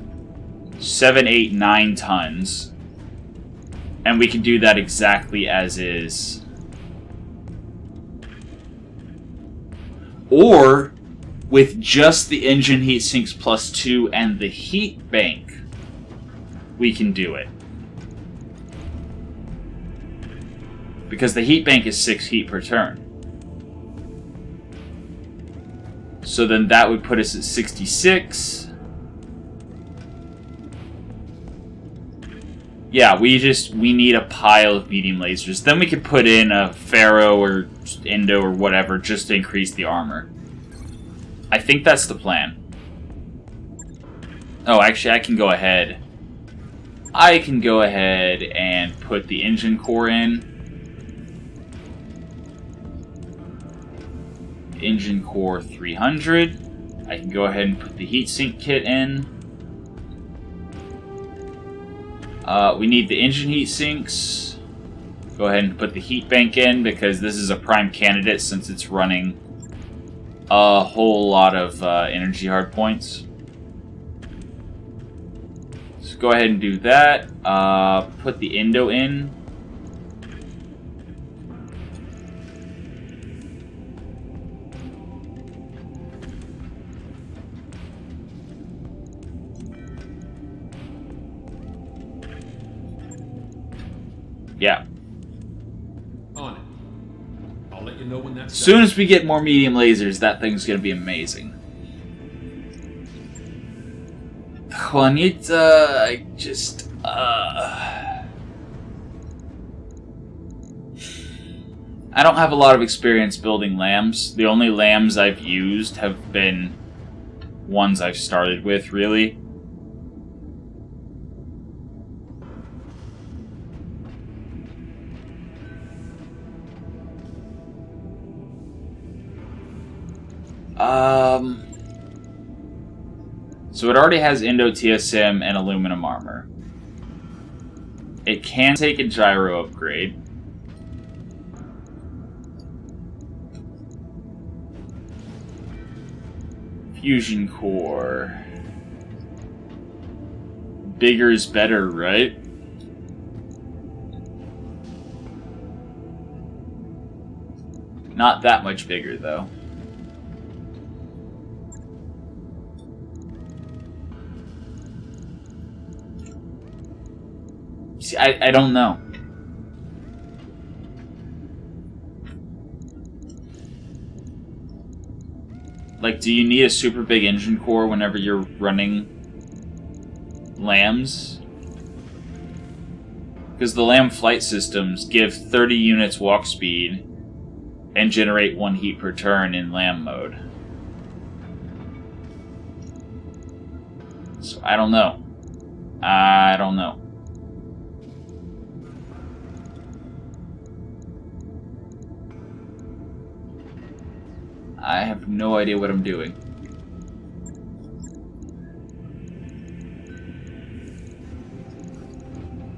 7, 8, 9 tons. And we can do that exactly as is. Or, with just the engine heat sinks +2 and the heat bank, we can do it. Because the heat bank is 6 heat per turn. So then that would put us at 66. Yeah, we need a pile of medium lasers. Then we could put in a Pharaoh or Indo or whatever just to increase the armor. I think that's the plan. Oh, actually, I can go ahead. I can go ahead and put the engine core in. Engine core 300. I can go ahead and put the heatsink kit in. We need the engine heat sinks. Go ahead and put the heat bank in because this is a prime candidate since it's running a whole lot of energy hard points. So go ahead and do that. Put the Indo in. Yeah. On it. I'll let you know when that's As soon as we get more medium lasers, that thing's gonna be amazing. Juanita, I just... I don't have a lot of experience building LAMs. The only LAMs I've used have been ones I've started with, really. So it already has Indo TSM and aluminum armor. It can take a gyro upgrade. Fusion core. Bigger is better, right? Not that much bigger, though. See, I don't know. Like, do you need a super big engine core whenever you're running LAMs? Because the LAM flight systems give 30 units walk speed and generate 1 heat per turn in LAM mode. So I don't know. I don't know. I have no idea what I'm doing.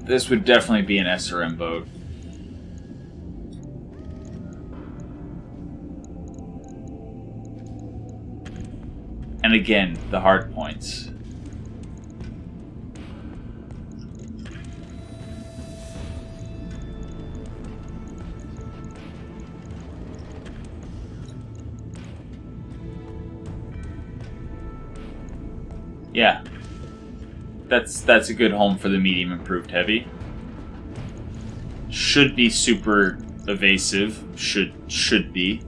This would definitely be an SRM boat. And again, the hard points. Yeah. That's a good home for the medium improved heavy. Should be super evasive. Should be.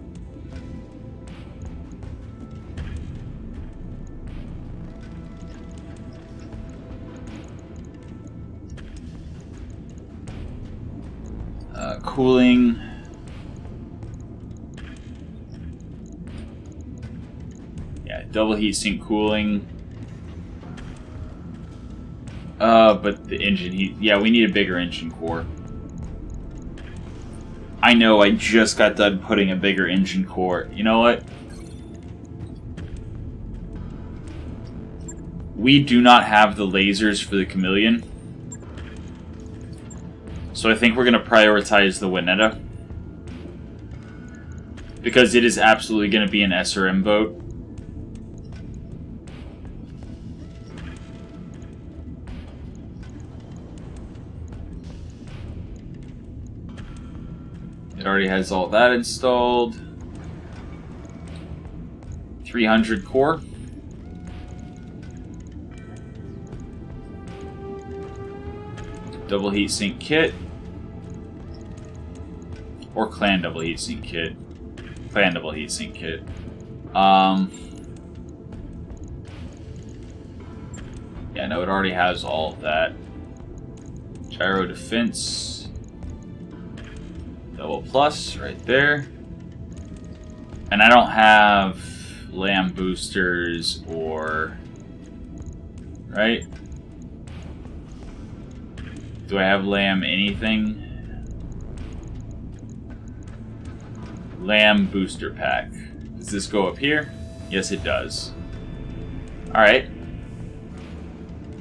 Cooling. Yeah, double heatsink cooling. But the engine heat... Yeah, we need a bigger engine core. I know, I just got done putting a bigger engine core. You know what? We do not have the lasers for the Chameleon. So I think we're going to prioritize the Winetta. Because it is absolutely going to be an SRM boat. It already has all that installed. 300 core. Double heatsink kit. Or clan double heatsink kit. Clan double heatsink kit. Yeah, no, it already has all of that. Gyro defense. Double plus right there. And I don't have LAM boosters or... Right? Do I have LAM anything? LAM booster pack. Does this go up here? Yes, it does. Alright.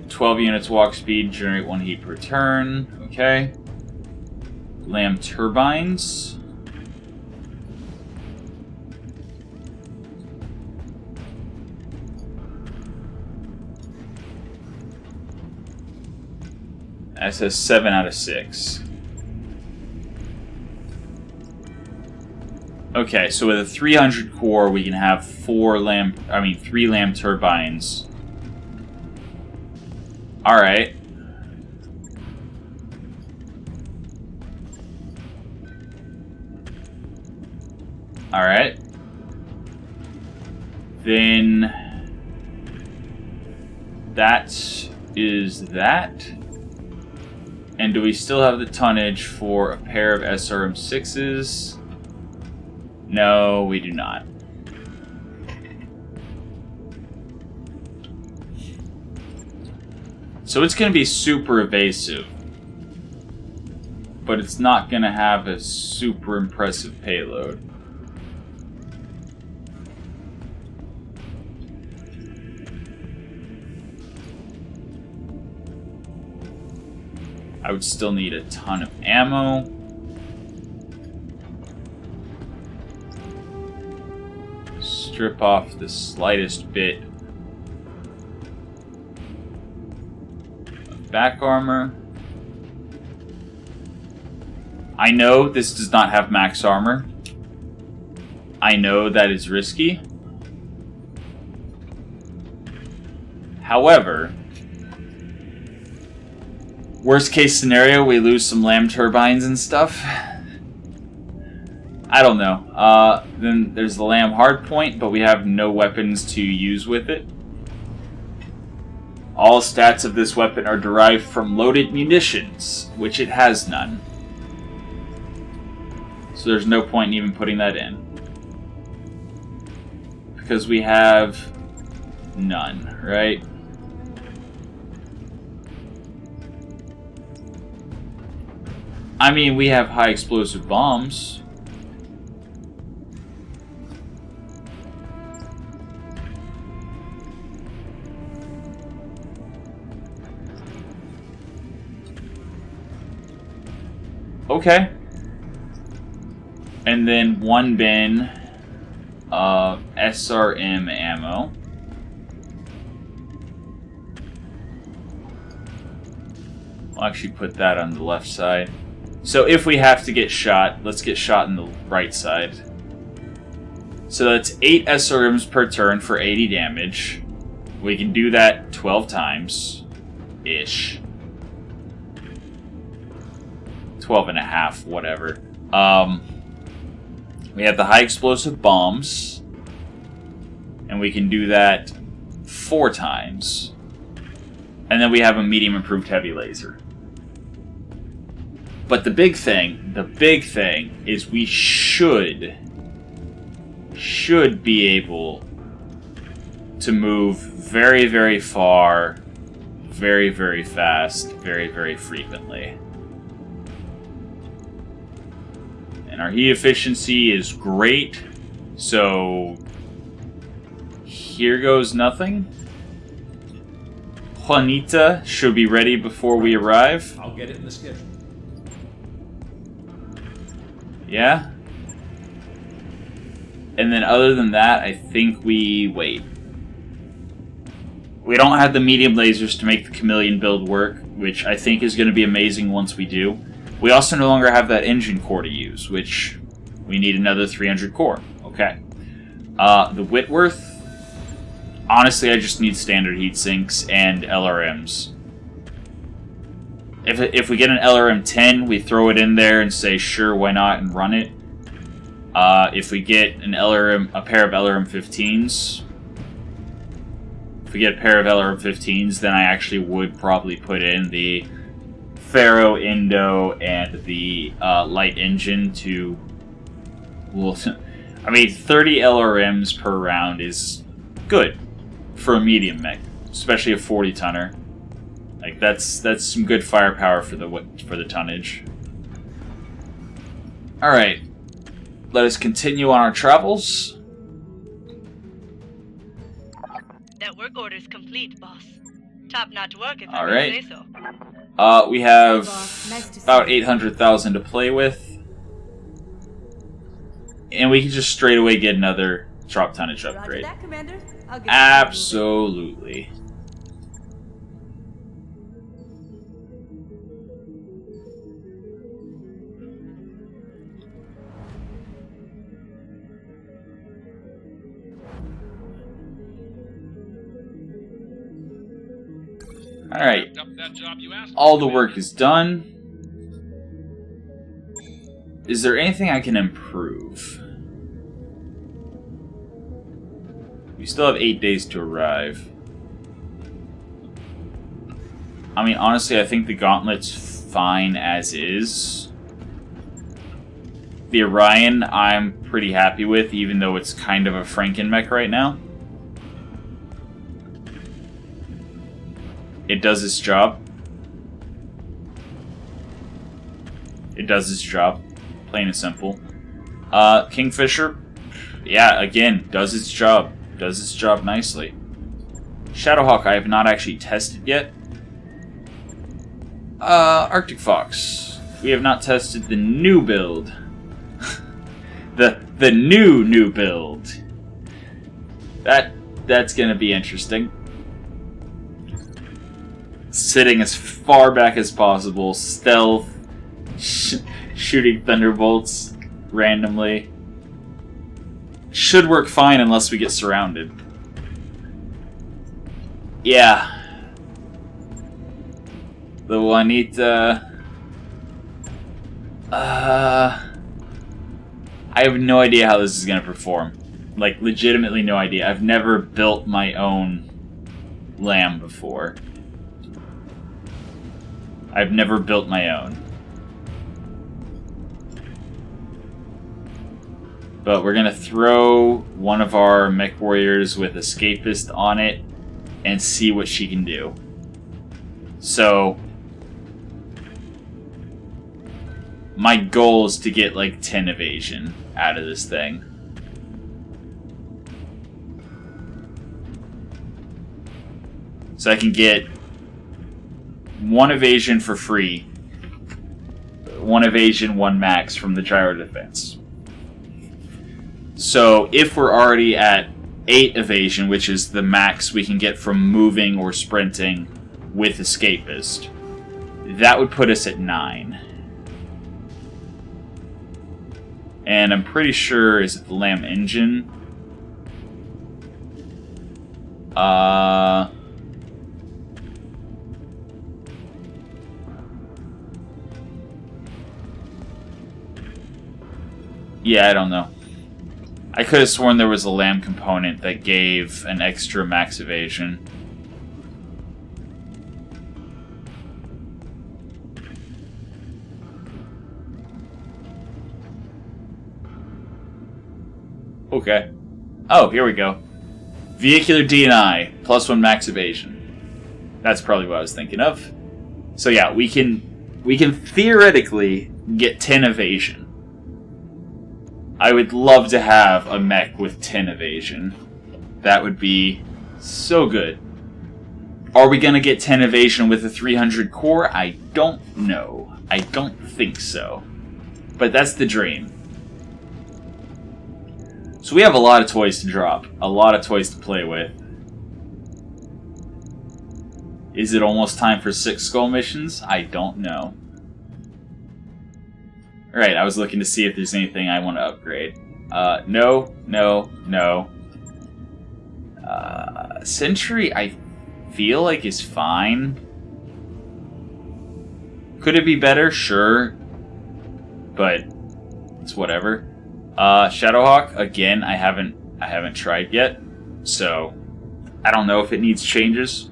12 units walk speed, generate 1 heat per turn. Okay. LAM turbines. That says 7 out of 6. Okay, so with a 300 core, we can have 3 LAM turbines. Alright. Alright. Then that is that. And do we still have the tonnage for a pair of SRM6s? No, we do not. So it's going to be super evasive. But it's not going to have a super impressive payload. I would still need a ton of ammo. Strip off the slightest bit of back armor. I know this does not have max armor. I know that is risky. However, worst case scenario, we lose some LAM turbines and stuff. I don't know. Then there's the LAM hardpoint, but we have no weapons to use with it. All stats of this weapon are derived from loaded munitions, which it has none. So there's no point in even putting that in. Because we have none, right? I mean, we have high explosive bombs. Okay. And then 1 bin of SRM ammo. I'll actually put that on the left side. So if we have to get shot, let's get shot in the right side. So that's 8 SRMs per turn for 80 damage. We can do that 12 times-ish. 12 and a half, whatever. We have the high explosive bombs. And we can do that 4 times. And then we have a medium improved heavy laser. But the big thing is we should be able to move very, very far, very, very fast, very, very frequently. And our heat efficiency is great, so here goes nothing. Juanita should be ready before we arrive. I'll get it in the schedule. Yeah. And then other than that, I think we wait. We don't have the medium lasers to make the Chameleon build work, which I think is going to be amazing once we do. We also no longer have that engine core to use, which we need another 300 core. Okay. The Whitworth, honestly, I just need standard heat sinks and LRMs. If we get an LRM-10, we throw it in there and say, sure, why not, and run it. If we get a pair of LRM-15s, then I actually would probably put in the Pharaoh, Indo, and the light engine to... Well, I mean, 30 LRMs per round is good for a medium mech, especially a 40-tonner. Like that's some good firepower for the tonnage. All right, let us continue on our travels. That work order is complete, boss. Top-notch work, if All I right. may say so. Hey, We have boss. Nice to see about you. 800,000 to play with, and we can just straight away get another drop tonnage Roger upgrade. that, Commander. I'll get Absolutely. Alright, That job you asked all for, the work is done. Is there anything I can improve? We still have 8 days to arrive. I mean, honestly, I think the Gauntlet's fine as is. The Orion, I'm pretty happy with, even though it's kind of a Franken-mech right now. It does its job. It does its job. Plain and simple. Kingfisher, yeah, again, does its job. Does its job nicely. Shadowhawk I have not actually tested yet. Arctic Fox. We have not tested the new build. the new build. That's gonna be interesting. Sitting as far back as possible, stealth, shooting thunderbolts randomly. should work fine unless we get surrounded. Yeah. The Juanita... I have no idea how this is going to perform. Like, legitimately no idea. I've never built my own LAM before. I've never built my own. But we're going to throw one of our mech warriors with Escapist on it and see what she can do. So... my goal is to get like 10 evasion out of this thing. So I can get 1 evasion for free. 1 evasion, 1 max from the gyro defense. So if we're already at 8 evasion, which is the max we can get from moving or sprinting with Escapist, that would put us at 9. And I'm pretty sure, is it the LAM engine? Yeah, I don't know. I could have sworn there was a LAM component that gave an extra max evasion. Okay. Oh, here we go. Vehicular D&I, +1 max evasion. That's probably what I was thinking of. So yeah, we can theoretically get 10 evasion. I would love to have a mech with 10 evasion. That would be so good. Are we going to get 10 evasion with a 300 core? I don't know. I don't think so. But that's the dream. So we have a lot of toys to drop. A lot of toys to play with. Is it almost time for 6 skull missions? I don't know. Alright, I was looking to see if there's anything I want to upgrade. No. Sentry, I feel like is fine. Could it be better? Sure. But it's whatever. Shadowhawk, again, I haven't tried yet, so I don't know if it needs changes.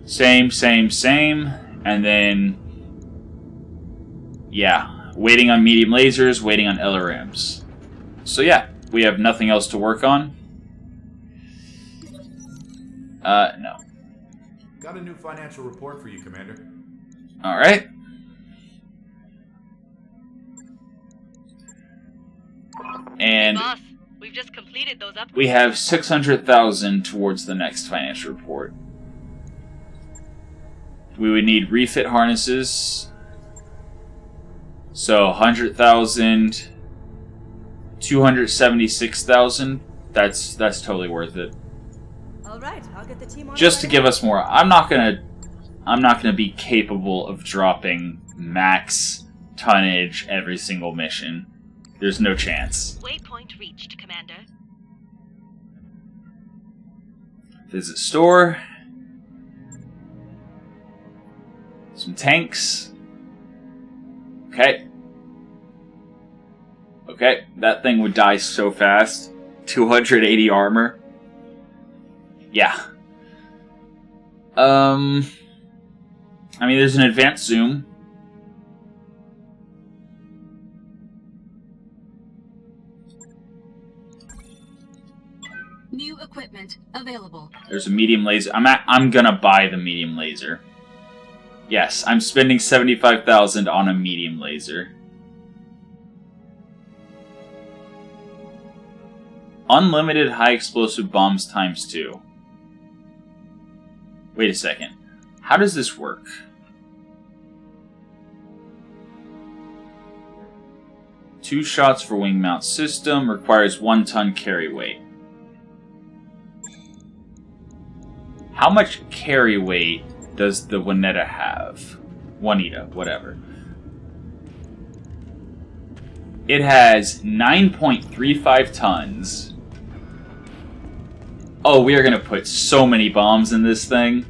Same, and then yeah, waiting on medium lasers, waiting on LRMs. So yeah, we have nothing else to work on. No. Got a new financial report for you, Commander. All right. And Boss, we've just completed those upgrades. we have 600,000 towards the next financial report. We would need refit harnesses. So 100,000, 276,000. That's totally worth it. All right, I'll get the team on. Just to give us more. I'm not gonna be capable of dropping max tonnage every single mission. There's no chance. Waypoint reached, Commander. Visit store. Some tanks. Okay. Okay, that thing would die so fast. 280 armor. Yeah. I mean, there's an advanced zoom. New equipment available. There's a medium laser. I'm gonna buy the medium laser. Yes, I'm spending 75,000 on a medium laser. Unlimited high explosive bombs ×2. Wait a second. How does this work? Two shots for wing mount system, requires 1 ton carry weight. How much carry weight does the Juanita have? Juanita, whatever. It has 9.35 tons. Oh, we are going to put so many bombs in this thing.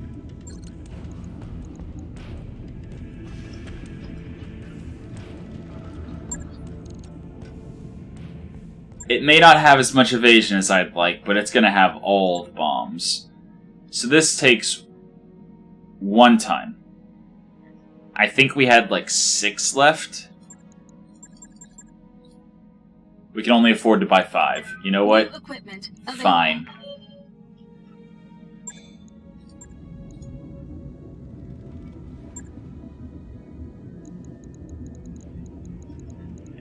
It may not have as much evasion as I'd like, but it's going to have all the bombs. So this takes 1 ton. I think we had like 6 left. We can only afford to buy 5. You know what? Equipment available. Fine.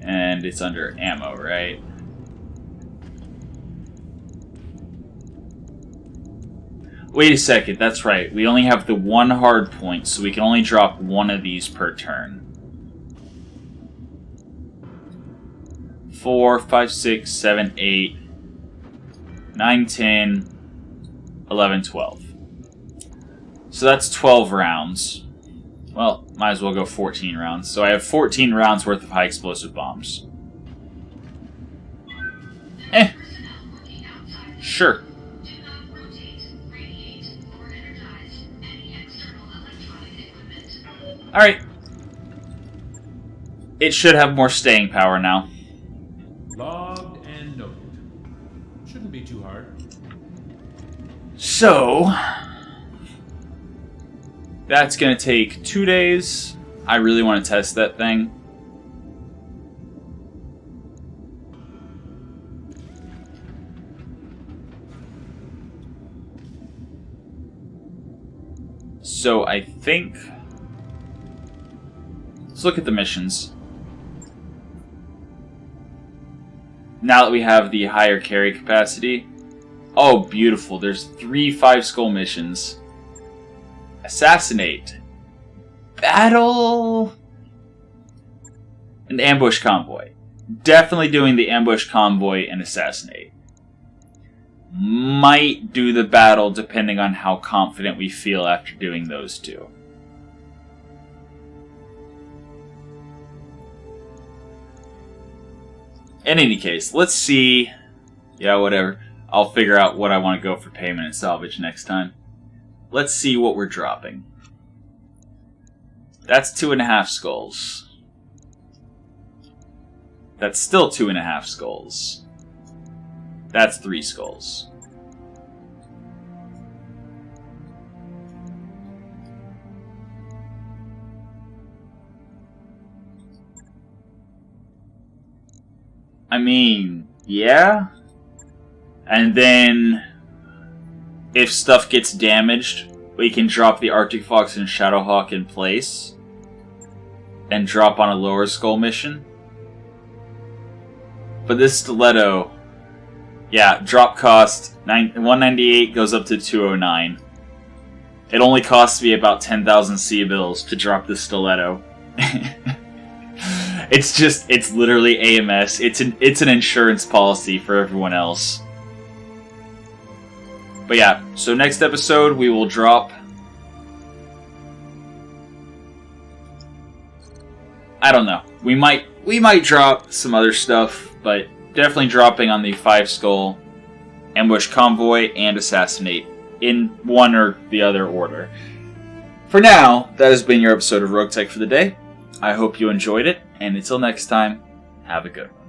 And it's under ammo, right? Wait a second, that's right. We only have the 1 hard point, so we can only drop 1 of these per turn. 4, 5, 6, 7, 8, 9, 10, 11, 12. So that's 12 rounds. Well, might as well go 14 rounds. So I have 14 rounds worth of high explosive bombs. Sure. Alright. It should have more staying power now. Logged and noted. Shouldn't be too hard. So, that's going to take 2 days. I really want to test that thing. So I think... Let's look at the missions. Now that we have the higher carry capacity. Oh, beautiful. There's 3 5-skull missions. Assassinate. Battle. And ambush convoy. Definitely doing the ambush convoy and assassinate. Might do the battle depending on how confident we feel after doing those 2. In any case, let's see. Yeah, whatever. I'll figure out what I want to go for payment and salvage next time. Let's see what we're dropping. That's 2.5 skulls. That's still 2.5 skulls. That's 3 skulls. I mean, yeah. And then, if stuff gets damaged, we can drop the Arctic Fox and Shadowhawk in place. And drop on a lower skull mission. But this stiletto, yeah, drop cost 198 goes up to 209. It only costs me about 10,000 sea bills to drop the stiletto. It's literally AMS. It's an insurance policy for everyone else. But yeah, so next episode we will drop... I don't know. We might drop some other stuff, but definitely dropping on the 5-skull, ambush convoy, and assassinate in one or the other order. For now, that has been your episode of Roguetech for the day. I hope you enjoyed it, and until next time, have a good one.